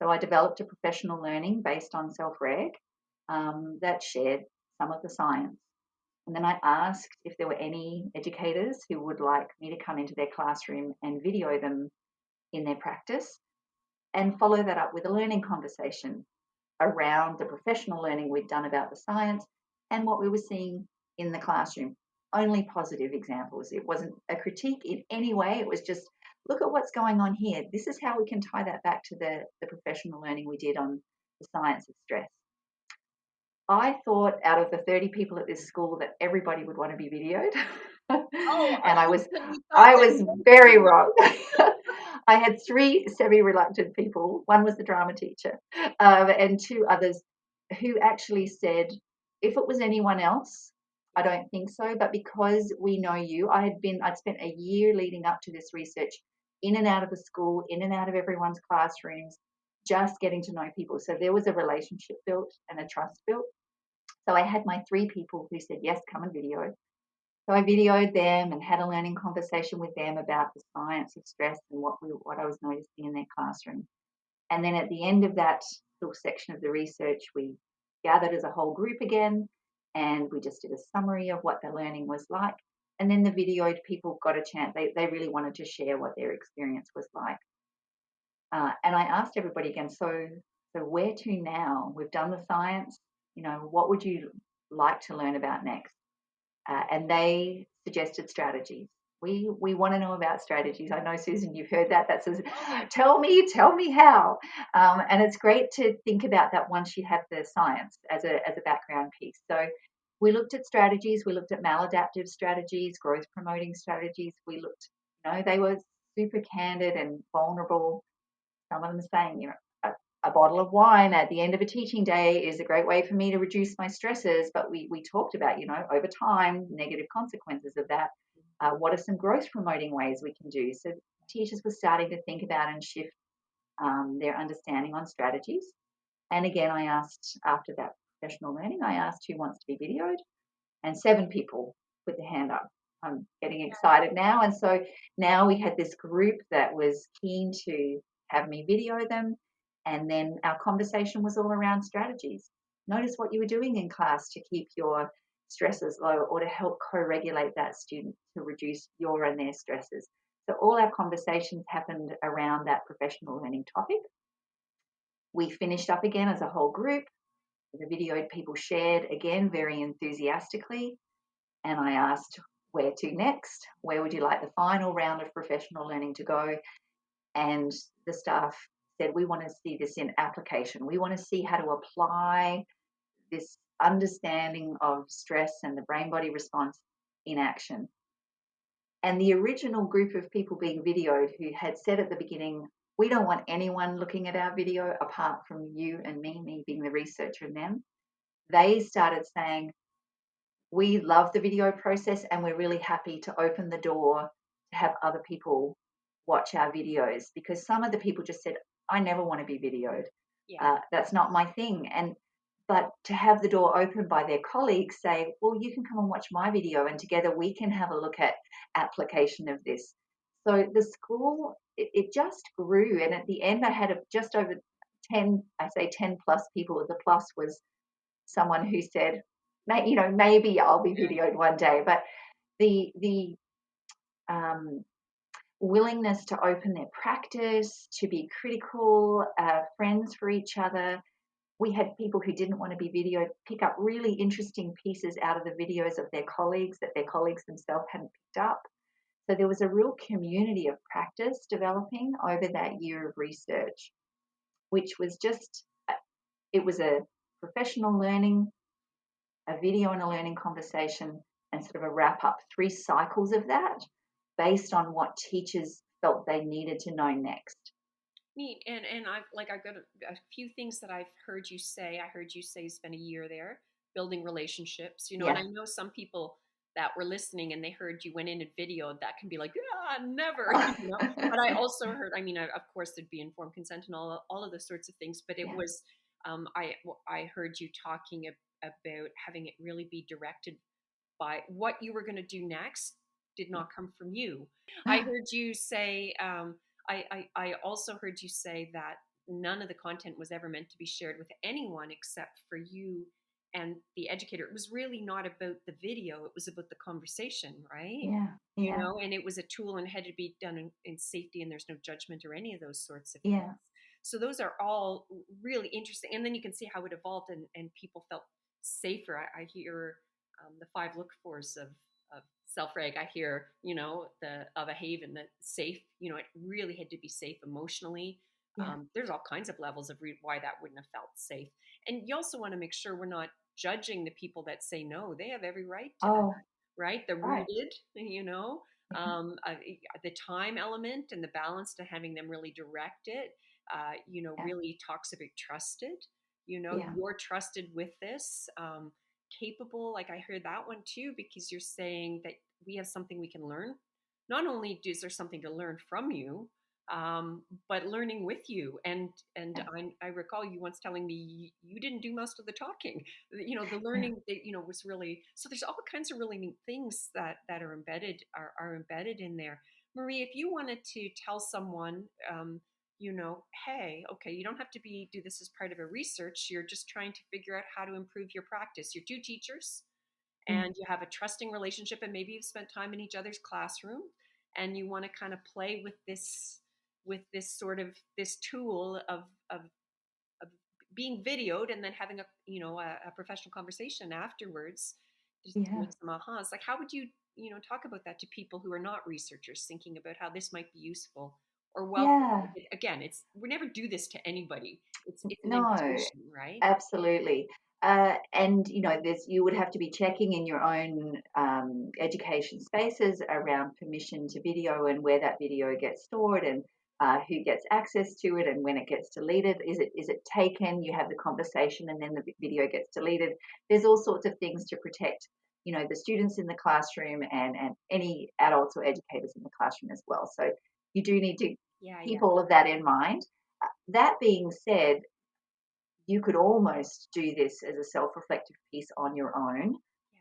B: So I developed a professional learning based on Self-Reg that shared some of the science. And then I asked if there were any educators who would like me to come into their classroom and video them in their practice and follow that up with a learning conversation around the professional learning we'd done about the science and what we were seeing in the classroom. Only positive examples. It wasn't a critique in any way. It was just, look at what's going on here. This is how we can tie that back to the professional learning we did on the science of stress. I thought out of the 30 people at this school that everybody would want to be videoed.
A: oh,
B: And I
A: I
B: was
A: instantly thought
B: I
A: that
B: was
A: most
B: very
A: people.
B: wrong. I had three semi-reluctant people. One was the drama teacher, and two others who actually said, if it was anyone else, I don't think so. But because we know you, I'd spent a year leading up to this research in and out of the school, in and out of everyone's classrooms, just getting to know people. So there was a relationship built and a trust built. So I had my 3 people who said, yes, come and video. So I videoed them and had a learning conversation with them about the science of stress and what I was noticing in their classroom. And then at the end of that little section of the research, we gathered as a whole group again and we just did a summary of what the learning was like. And then the videoed people got a chance, they really wanted to share what their experience was like. And I asked everybody again, so where to now? We've done the science, what would you like to learn about next? And they suggested strategies. We want to know about strategies. I know, Susan, you've heard that. That says,
A: Oh yeah.
B: tell me how. And it's great to think about that once you have the science as a background piece. So we looked at strategies. We looked at maladaptive strategies, growth promoting strategies. We looked, they were super candid and vulnerable. Some of them saying, a bottle of wine at the end of a teaching day is a great way for me to reduce my stresses. But we talked about, over time, negative consequences of that. What are some growth promoting ways we can do? So teachers were starting to think about and shift their understanding on strategies. And again, I asked after that professional learning, I asked who wants to be videoed, and 7 people put their hand up. I'm getting excited now. And so now we had this group that was keen to have me video them. And then our conversation was all around strategies. Notice what you were doing in class to keep your stresses low or to help co-regulate that student to reduce your and their stresses. So all our conversations happened around that professional learning topic. We finished up again as a whole group. The videoed people shared again very enthusiastically. And I asked, where to next? Where would you like the final round of professional learning to go? And the staff said, we want to see this in application. We want to see how to apply this understanding of stress and the brain body response in action. And the original group of people being videoed who had said at the beginning, we don't want anyone looking at our video apart from you and me being the researcher and them, they started saying, we love the video process and we're really happy to open the door to have other people watch our videos, because some of the people just said, I never want to be videoed.
A: Yeah.
B: That's not my thing. But to have the door opened by their colleagues say, well, you can come and watch my video and together we can have a look at application of this. So the school, it just grew. And at the end, I had just over 10, I say 10 plus people. The plus was someone who said, maybe I'll be videoed one day. But the willingness to open their practice, to be critical, friends for each other. We had people who didn't want to be videoed pick up really interesting pieces out of the videos of their colleagues that their colleagues themselves hadn't picked up. So there was a real community of practice developing over that year of research, which was it was a professional learning, a video and a learning conversation, and sort of a wrap up, 3 cycles of that based on what teachers felt they needed to know next.
A: Neat. And I've got a few things that I've heard you say. I heard you say you spent a year there building relationships, and
B: Yeah.
A: I know some people that were listening and they heard you went in and video, that can be like, yeah, never, But I also heard, of course there'd be informed consent and all of those sorts of things, but it
B: Yeah.
A: was, I heard you talking about having it really be directed by what you were going to do next did not come from you. I heard you say, I also heard you say that none of the content was ever meant to be shared with anyone except for you and the educator. It was really not about the video, it was about the conversation, right?
B: Yeah. Yeah.
A: And it was a tool and had to be done in safety, and there's no judgment or any of those sorts of things.
B: Yeah.
A: So those are all really interesting. And then you can see how it evolved, and people felt safer. I hear the 5 look fors of Self-Reg. I hear, the of a haven, that safe, it really had to be safe emotionally.
B: Yeah.
A: There's all kinds of levels of why that wouldn't have felt safe. And you also want to make sure we're not judging the people that say no. They have every right to that,
B: Oh,
A: right? The
B: right.
A: rooted,
B: Yeah.
A: the time element and the balance to having them really direct it,
B: Yeah.
A: really talks about trusted,
B: Yeah.
A: you're trusted with this. capable. Like, I heard that one too, because you're saying that we have something we can learn. Not only is there something to learn from you, but learning with you. And I recall you once telling me you didn't do most of the talking. The
B: Yeah.
A: learning that was really, so. There's all kinds of really neat things that are embedded in there. Marie, if you wanted to tell someone, hey, okay, you don't have to do this as part of a research. You're just trying to figure out how to improve your practice. You're two teachers
B: Mm.
A: and you have a trusting relationship, and maybe you've spent time in each other's classroom, and you want to kind of play with this sort of this tool of being videoed and then having a professional conversation afterwards, just to
B: Yeah.
A: make some ahas. Like, how would you talk about that to people who are not researchers, thinking about how this might be useful or welcome?
B: Yeah.
A: Again, it's we never do this to anybody. It's an
B: No,
A: invitation, right?
B: absolutely. And there's you would have to be checking in your own education spaces around permission to video and where that video gets stored and who gets access to it and when it gets deleted. Is it taken? You have the conversation and then the video gets deleted. There's all sorts of things to protect, the students in the classroom and any adults or educators in the classroom as well. So you do need to
A: Yeah,
B: keep
A: yeah,
B: all of that in mind. That being said, you could almost do this as a self-reflective piece on your own.
A: yeah.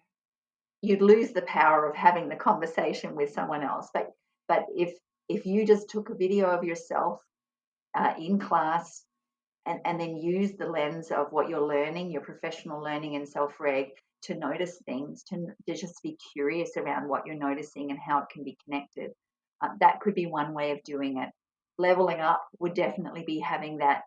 B: You'd lose the power of having the conversation with someone else. But if you just took a video of yourself in class and then use the lens of what you're learning, your professional learning and self-reg, to notice things, to just be curious around what you're noticing and how it can be connected. That could be one way of doing it. Leveling up would definitely be having that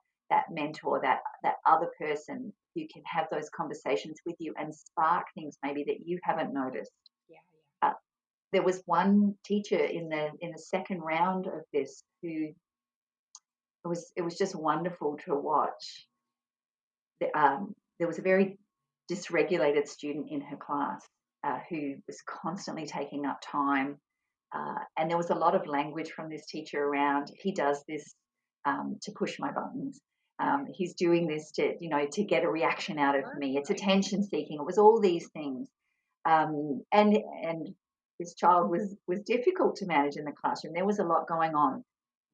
B: mentor, that other person who can have those conversations with you and spark things maybe that you haven't noticed.
A: Yeah,
B: Uh, there was one teacher in the second round of this who it was just wonderful to watch. There was a very dysregulated student in her class who was constantly taking up time. And there was a lot of language from this teacher around, he does this to push my buttons. He's doing this to get a reaction out of me. It's
A: right.
B: attention seeking. It was all these things. And this child was difficult to manage in the classroom. There was a lot going on.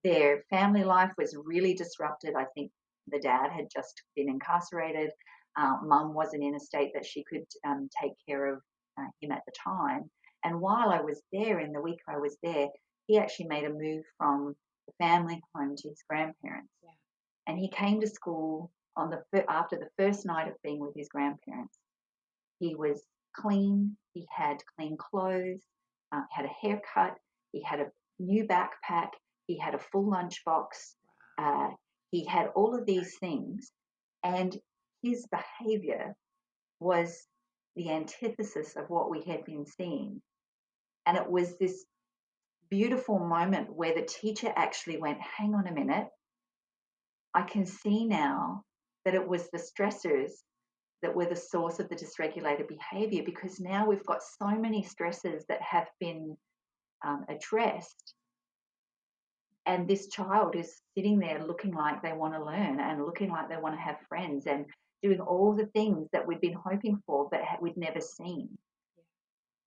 B: Their family life was really disrupted. I think the dad had just been incarcerated. Mum wasn't in a state that she could take care of him at the time. And while I was there, in the week I was there, he actually made a move from the family home to his grandparents.
A: Yeah.
B: And he came to school after the first night of being with his grandparents. He was clean. He had clean clothes. Had a haircut. He had a new backpack. He had a full lunchbox. Uh, he had all of these things, and his behavior was the antithesis of what we had been seeing. And it was this beautiful moment where the teacher actually went, hang on a minute, I can see now that it was the stressors that were the source of the dysregulated behavior, because now we've got so many stressors that have been addressed. And this child is sitting there looking like they want to learn and looking like they want to have friends and doing all the things that we'd been hoping for but we'd never seen.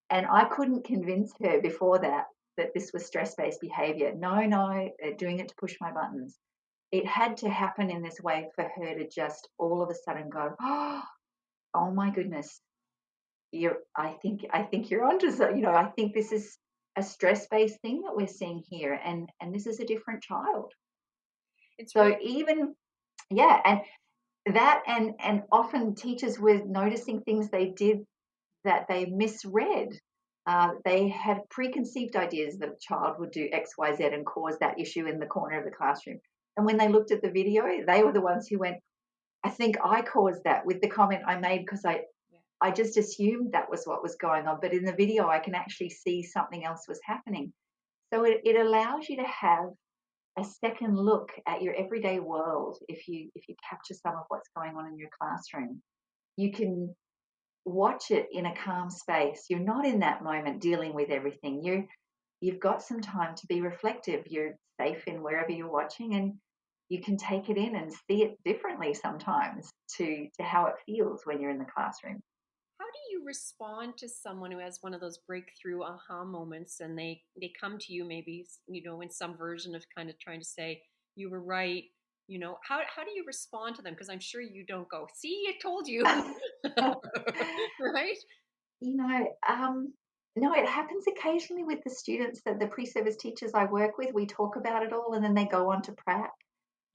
B: And I couldn't convince her before that this was stress-based behavior. No, they're doing it to push my buttons. It had to happen in this way for her to just all of a sudden go, oh my goodness, I think you're onto something. I think this is a stress-based thing that we're seeing here, and this is a different child.
A: It's
B: So
A: really
B: even yeah, and that and often teachers were noticing things they did that they misread. They had preconceived ideas that a child would do X, Y, Z and cause that issue in the corner of the classroom. And when they looked at the video, they were the ones who went, I think I caused that with the comment I made because
A: yeah.
B: I just assumed that was what was going on. But in the video, I can actually see something else was happening. So it allows you to have a second look at your everyday world if you capture some of what's going on in your classroom. You can watch it in a calm space. You're not in that moment dealing with everything. You've got some time to be reflective. You're safe in wherever you're watching, and you can take it in and see it differently sometimes to how it feels when you're in the classroom.
A: how do you respond to someone who has one of those breakthrough aha moments, and they come to you, maybe, in some version of kind of trying to say you were right? How do you respond to them? Because I'm sure you don't go, see, I told you. Right?
B: You know, no, it happens occasionally with the students, that the pre-service teachers I work with, we talk about it all, and then they go on to prac.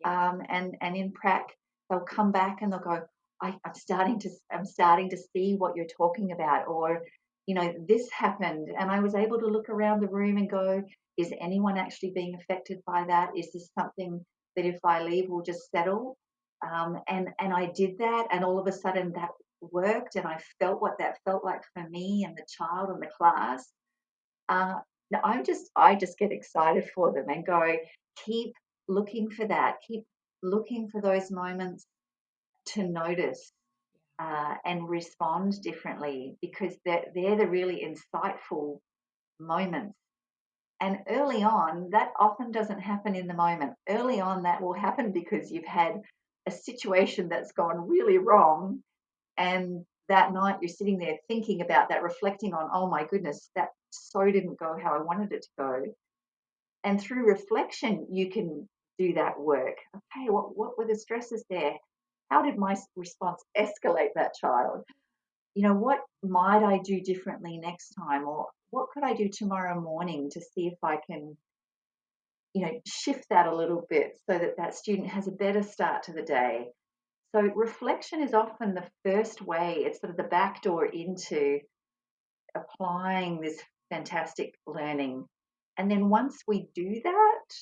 A: Yeah.
B: And in prac, they'll come back and they'll go, I'm starting to see what you're talking about, or this happened, and I was able to look around the room and go, is anyone actually being affected by that? Is this something that if I leave will just settle? And I did that, and all of a sudden that worked, and I felt what that felt like for me and the child and the class. uh, no, I just get excited for them and go, keep looking for that, keep looking for those moments to notice, and respond differently, because they're the really insightful moments. And early on, that often doesn't happen in the moment. Early on, that will happen because you've had a situation that's gone really wrong, and that night you're sitting there thinking about that, reflecting on, oh my goodness, that so didn't go how I wanted it to go. And through reflection, you can do that work. Okay, what were the stresses there? How did my response escalate that child? What might I do differently next time? Or what could I do tomorrow morning to see if I can, shift that a little bit so that that student has a better start to the day? So reflection is often the first way, it's sort of the back door into applying this fantastic learning. And then once we do that,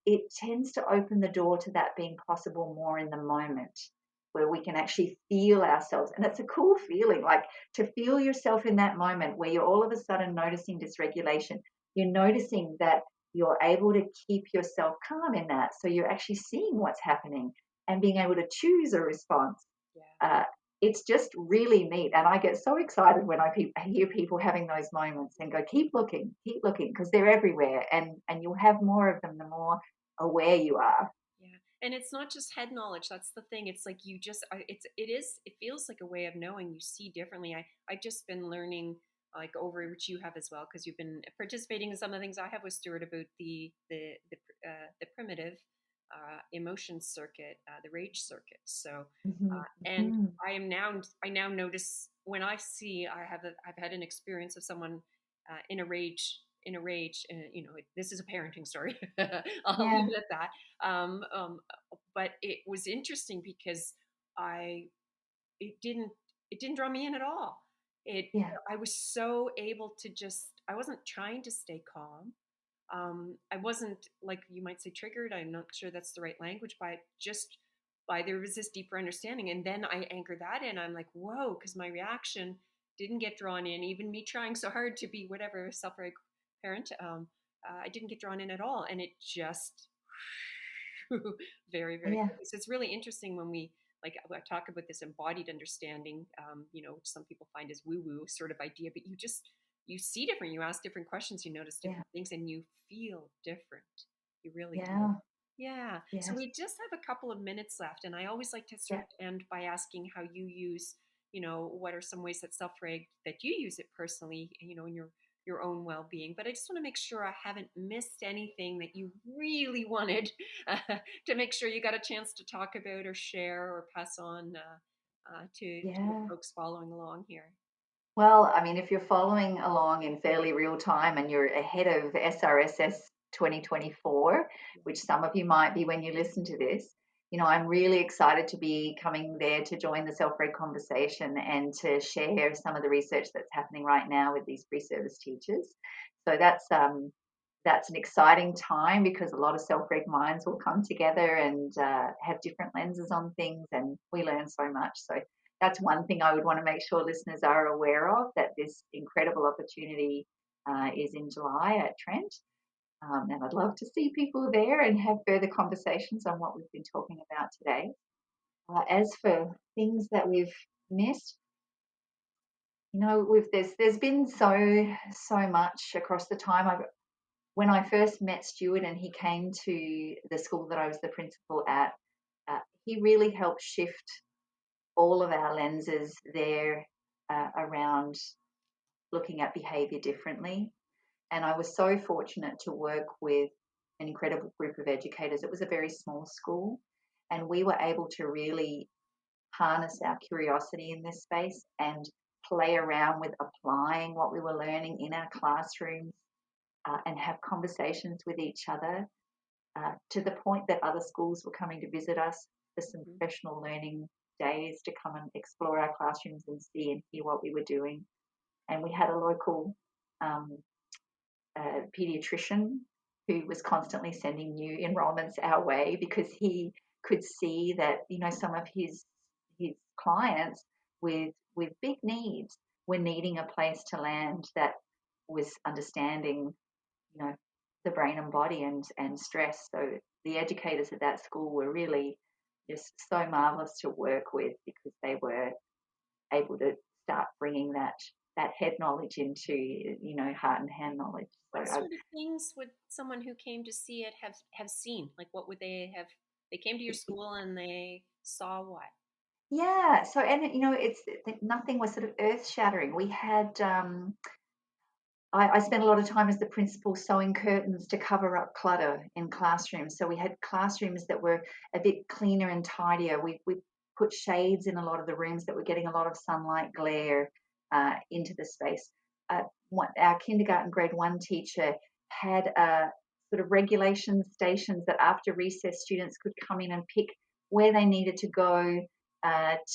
B: it tends to open the door to that being possible more in the moment, where we can actually feel ourselves. And it's a cool feeling, like to feel yourself in that moment where you're all of a sudden noticing dysregulation. You're noticing that you're able to keep yourself calm in that. So you're actually seeing what's happening and being able to choose a response.
A: Yeah.
B: It's just really neat. And I get so excited when I hear people having those moments and go, keep looking, because they're everywhere. And you'll have more of them the more aware you are.
A: Yeah. And it's not just head knowledge. That's the thing. It's like you just, it feels like a way of knowing. You see differently. I've just been learning, like, over, which you have as well, because you've been participating in some of the things I have with Stuart about the primitive emotion circuit, the rage circuit. So, and
B: Mhm.
A: I now notice when I've had an experience of someone in a rage. This is a parenting story. I'll leave
B: Yeah,
A: it at that. But it was interesting because I it didn't it didn't draw me in at all. It
B: yeah,
A: I was so able to just, I wasn't trying to stay calm. I wasn't, like you might say, triggered. I'm not sure that's the right language, by just by there was this deeper understanding, and then I anchor that in. I'm like, whoa, because my reaction didn't get drawn in. Even me trying so hard to be whatever self-reg parent, I didn't get drawn in at all, and it just very, very
B: yeah,
A: quickly. So it's really interesting when we, like, I talk about this embodied understanding, which some people find as woo woo sort of idea, but you see different, you ask different questions, you notice
B: yeah,
A: different things, and you feel different. You really do.
B: yeah,
A: Yeah. So
B: yes,
A: we just have a couple of minutes left, and I always like to sort
B: yeah,
A: of end by asking how you use, what are some ways that self-reg, that you use it personally, in your own well-being. But I just want to make sure I haven't missed anything that you really wanted to make sure you got a chance to talk about or share or pass on to the
B: yeah.
A: folks following along here.
B: Well, I mean, if you're following along in fairly real time and you're ahead of SRSS 2024, which some of you might be when you listen to this, I'm really excited to be coming there to join the self-reg conversation and to share some of the research that's happening right now with these pre-service teachers. So that's an exciting time, because a lot of self-reg minds will come together and have different lenses on things, and we learn so much. So that's one thing I would want to make sure listeners are aware of, that this incredible opportunity is in July at Trent. And I'd love to see people there and have further conversations on what we've been talking about today. As for things that we've missed, there's been so much across the time. When I first met Stuart and he came to the school that I was the principal at, he really helped shift all of our lenses there. around looking at behaviour differently. And I was so fortunate to work with an incredible group of educators. It was a very small school, and we were able to really harness our curiosity in this space and play around with applying what we were learning in our classrooms, and have conversations with each other, to the point that other schools were coming to visit us for some
A: Mm-hmm.
B: professional learning days to come and explore our classrooms and see and hear what we were doing. And we had a local um, pediatrician who was constantly sending new enrollments our way, because he could see that, you know, some of his clients with big needs were needing a place to land that was understanding, you know, the brain and body and stress. So the educators at that school were really just so marvelous to work with, because they were able to start bringing that head knowledge into, you know, heart and hand knowledge. So
A: What sort of things would someone who came to see it have seen? Like, what would they have? They came to your school and they saw what?
B: yeah, so, and you know, it's nothing was sort of earth shattering. We had I spent a lot of time as the principal sewing curtains to cover up clutter in classrooms. So we had classrooms that were a bit cleaner and tidier. We put shades in a lot of the rooms that were getting a lot of sunlight glare into the space. Our kindergarten grade one teacher had sort of regulation stations that after recess students could come in and pick where they needed to go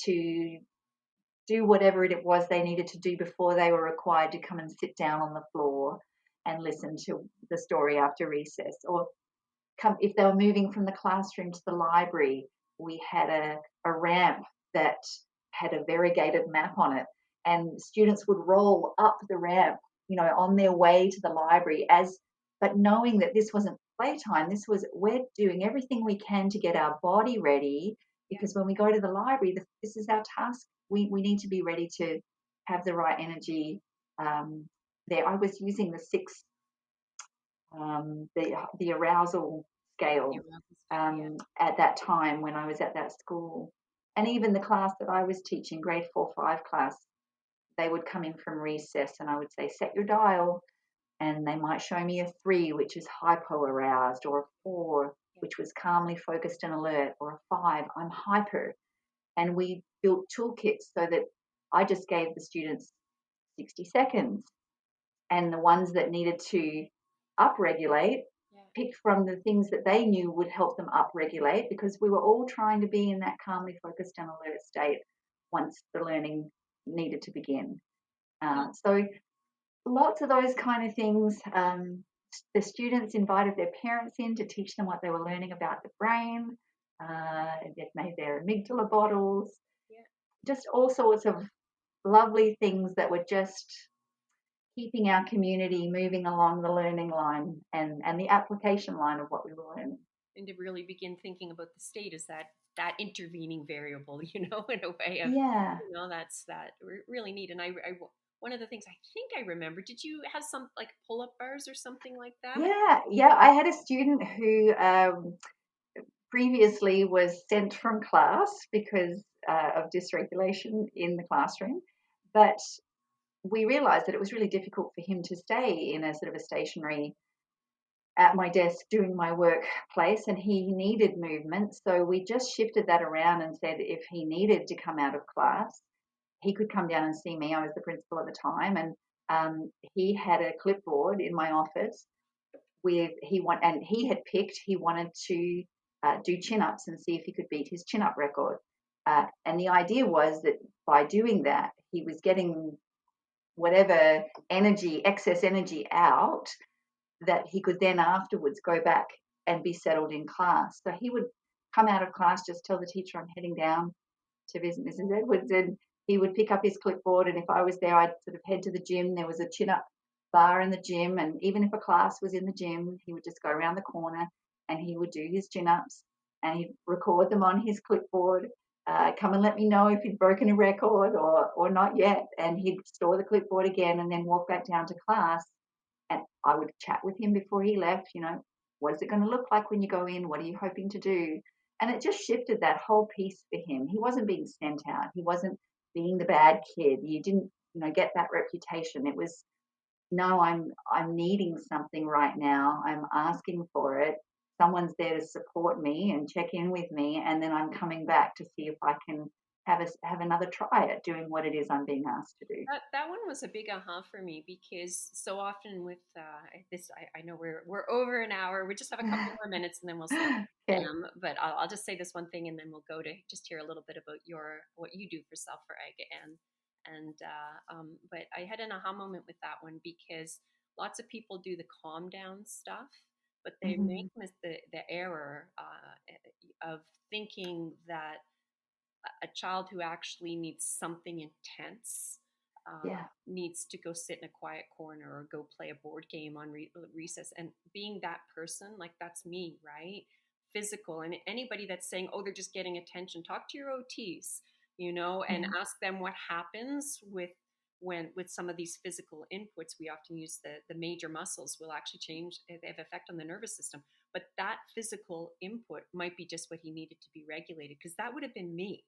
B: to do whatever it was they needed to do before they were required to come and sit down on the floor and listen to the story after recess. Or come if they were moving from the classroom to the library, we had a ramp that had a variegated map on it, and students would roll up the ramp, you know, on their way to the library, as but knowing that this wasn't playtime. This was, we're doing everything we can to get our body ready,
A: Yeah.
B: because when we go to the library, this is our task. We need to be ready to have the right energy there. I was using the six the arousal scale
A: Your mouth is scale, yeah.
B: at that time when I was at that school. And even the class that I was teaching, grade 4-5 class, they would come in from recess and I would say, set your dial. And they might show me a 3, which is hypo aroused, or a 4,
A: Yeah.
B: which was calmly focused and alert, or a 5, I'm hyper. And we built toolkits so that I just gave the students 60 seconds, and the ones that needed to upregulate
A: Yeah.
B: picked from the things that they knew would help them upregulate, because we were all trying to be in that calmly focused and alert state once the learning needed to begin.
A: Yeah.
B: So lots of those kind of things. The students invited their parents in to teach them what they were learning about the brain. They've made their amygdala bottles,
A: Yeah.
B: just all sorts of lovely things that were just keeping our community moving along the learning line and the application line of what we were learning.
A: And to really begin thinking about the state as that intervening variable, in a way of,
B: Yeah,
A: that's that really neat. And one of the things I think I remember, did you have some like pull-up bars or something like that?
B: yeah. I had a student who previously was sent from class because of dysregulation in the classroom, but we realised that it was really difficult for him to stay in a sort of a stationary at my desk doing my workplace, and he needed movement. So we just shifted that around and said if he needed to come out of class, he could come down and see me. I was the principal at the time, and he had a clipboard in my office with he had picked, he wanted to do chin ups and see if he could beat his chin up record. And the idea was that by doing that, he was getting whatever energy, excess energy out, that he could then afterwards go back and be settled in class. So he would come out of class, just tell the teacher I'm heading down to visit Mrs. Edwards, and he would pick up his clipboard. And if I was there, I'd sort of head to the gym. There was a chin up bar in the gym, and even if a class was in the gym, he would just go around the corner and he would do his chin ups and he'd record them on his clipboard. Come and let me know if he'd broken a record or not yet. And he'd store the clipboard again and then walk back down to class. And I would chat with him before he left, what is it going to look like when you go in? What are you hoping to do? And it just shifted that whole piece for him. He wasn't being sent out. He wasn't being the bad kid. You didn't, get that reputation. It was, no, I'm needing something right now. I'm asking for it. Someone's there to support me and check in with me, and then I'm coming back to see if I can have another try at doing what it is I'm being asked to do.
A: That one was a big aha for me because so often with this, I know we're over an hour. We just have a couple more minutes and then we'll stop.
B: Okay.
A: But I'll just say this one thing and then we'll go to just hear a little bit about what you do for Self-Reg but I had an aha moment with that one because lots of people do the calm down stuff, but they make
B: Hmm.
A: the error of thinking that a child who actually needs something intense
B: Yeah,
A: needs to go sit in a quiet corner or go play a board game on recess. And being that person, like that's me, right? Physical. And anybody that's saying, oh, they're just getting attention, talk to your OTs, and
B: yeah,
A: ask them what happens with some of these physical inputs. We often use the major muscles will actually change, they have effect on the nervous system, but that physical input might be just what he needed to be regulated, because that would have been me.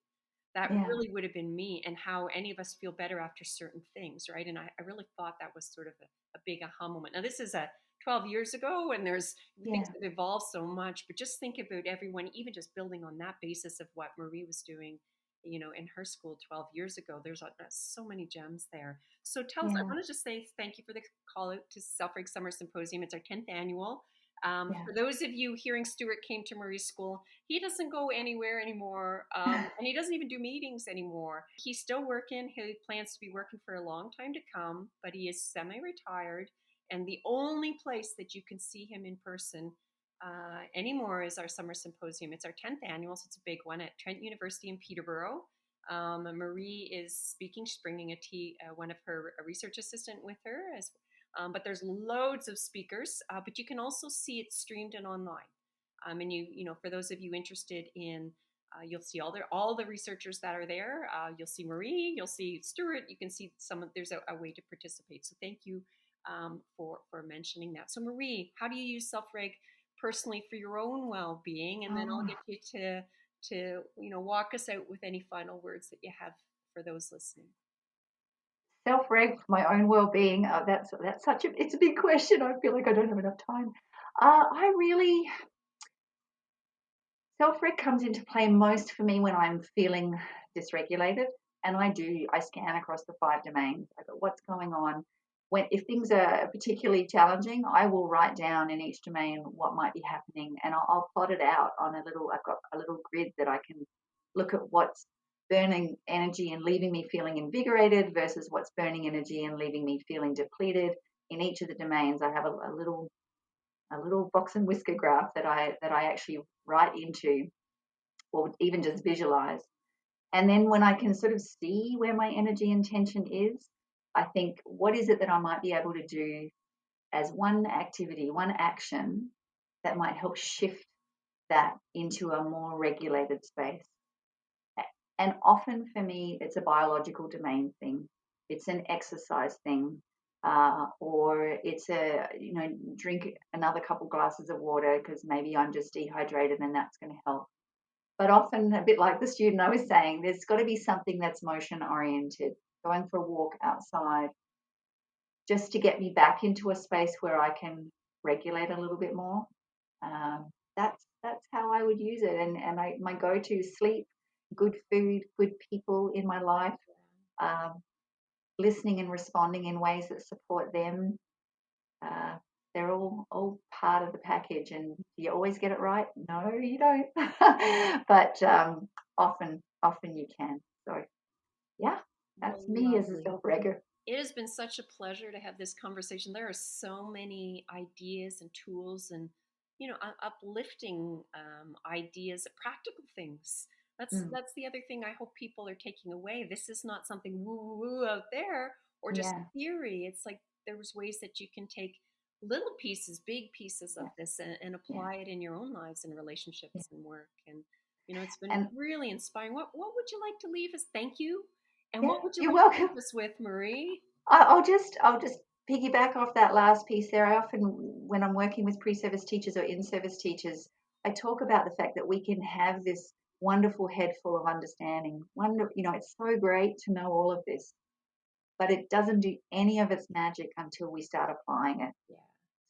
A: That
B: yeah,
A: really would have been me, and how any of us feel better after certain things, right? And I really thought that was sort of a big aha moment. Now this is a 12 years ago, and there's things
B: yeah,
A: that have evolved so much, but just think about everyone, even just building on that basis of what Marie was doing, in her school 12 years ago. There's so many gems there. So tell us, I
B: yeah,
A: want to just say thank you for the call out to Self-Reg Summer Symposium. It's our 10th annual.
B: yeah.
A: For those of you hearing Stuart came to Marie's school, he doesn't go anywhere anymore, and he doesn't even do meetings anymore. He's still working. He plans to be working for a long time to come, but he is semi-retired, and the only place that you can see him in person anymore is our summer symposium. It's our 10th annual, so it's a big one at Trent University in Peterborough. Marie is speaking. She's bringing one of her a research assistant with her but there's loads of speakers, but you can also see it streamed and online. And for those of you interested in, you'll see all the researchers that are there. You'll see Marie, you'll see Stuart. You can see there's a way to participate. So thank you for mentioning that. So Marie, how do you use Self-Reg personally for your own well-being? And then I'll
B: Oh,
A: get you to walk us out with any final words that you have for those listening.
B: self-reg for my own well-being. That's such it's a big question. I feel like I don't have enough time. I really Self-reg comes into play most for me when I'm feeling dysregulated, and I scan across the 5 domains. I go, what's going on? If things are particularly challenging, I will write down in each domain what might be happening, and I'll plot it out on I've got a little grid that I can look at what's burning energy and leaving me feeling invigorated versus what's burning energy and leaving me feeling depleted. In each of the domains, I have a little box and whisker graph that I actually write into, or even just visualize. And then when I can sort of see where my energy and tension is, I think, what is it that I might be able to do as one activity, one action that might help shift that into a more regulated space? And often for me, it's a biological domain thing. It's an exercise thing, or it's drink another couple glasses of water because maybe I'm just dehydrated and that's going to help. But often, a bit like the student I was saying, there's got to be something that's motion oriented, going for a walk outside, just to get me back into a space where I can regulate a little bit more. That's how I would use it. And my go-to is sleep, good food, good people in my life, um, listening and responding in ways that support them. Uh, they're all part of the package. And do you always get it right? No, you don't. But often you can. So yeah,
A: Well,
B: that's me as a
A: lovely.
B: self-regger.
A: It has been such a pleasure to have this conversation. There are so many ideas and tools and uplifting ideas, practical things. That's
B: Mm,
A: that's the other thing I hope people are taking away. This is not something woo woo out there or just
B: yeah,
A: theory. It's like there's ways that you can take little pieces, big pieces of
B: yeah,
A: this, and
B: yeah,
A: apply it in your own lives and
B: yeah.
A: relationships and work. And it's been
B: And
A: really inspiring. What would you like to leave us? Thank you. And
B: yeah,
A: what would you
B: you're
A: like to
B: welcome.
A: leave us with, Marie?
B: I'll just piggyback off that last piece there. I often, when I'm working with pre-service teachers or in-service teachers, I talk about the fact that we can have this wonderful head full of understanding. It's so great to know all of this, but it doesn't do any of its magic until we start applying it.
A: Yeah.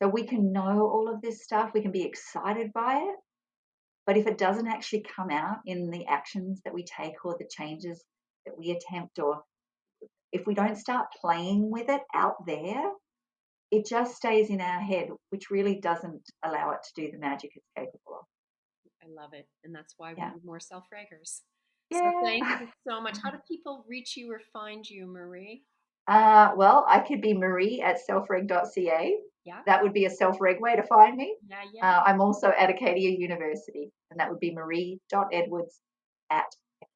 B: So we can know all of this stuff, we can be excited by it, but if it doesn't actually come out in the actions that we take or the changes that we attempt, or if we don't start playing with it out there, it just stays in our head, which really doesn't allow it to do the magic it's capable of.
A: I love it. And that's why we
B: Yeah.
A: need more self-reggers. So thank
B: Yeah.
A: you so much. How do people reach you or find you, Marie?
B: Well, I could be Marie at selfreg.ca.
A: Yeah,
B: That would be a self-reg way to find me.
A: yeah, yeah.
B: I'm also at Acadia University, and that would be marie.edwards at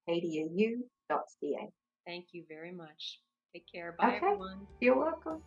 B: acadiau.ca.
A: Thank you very much. Take care. Bye,
B: Okay,
A: everyone.
B: you're welcome.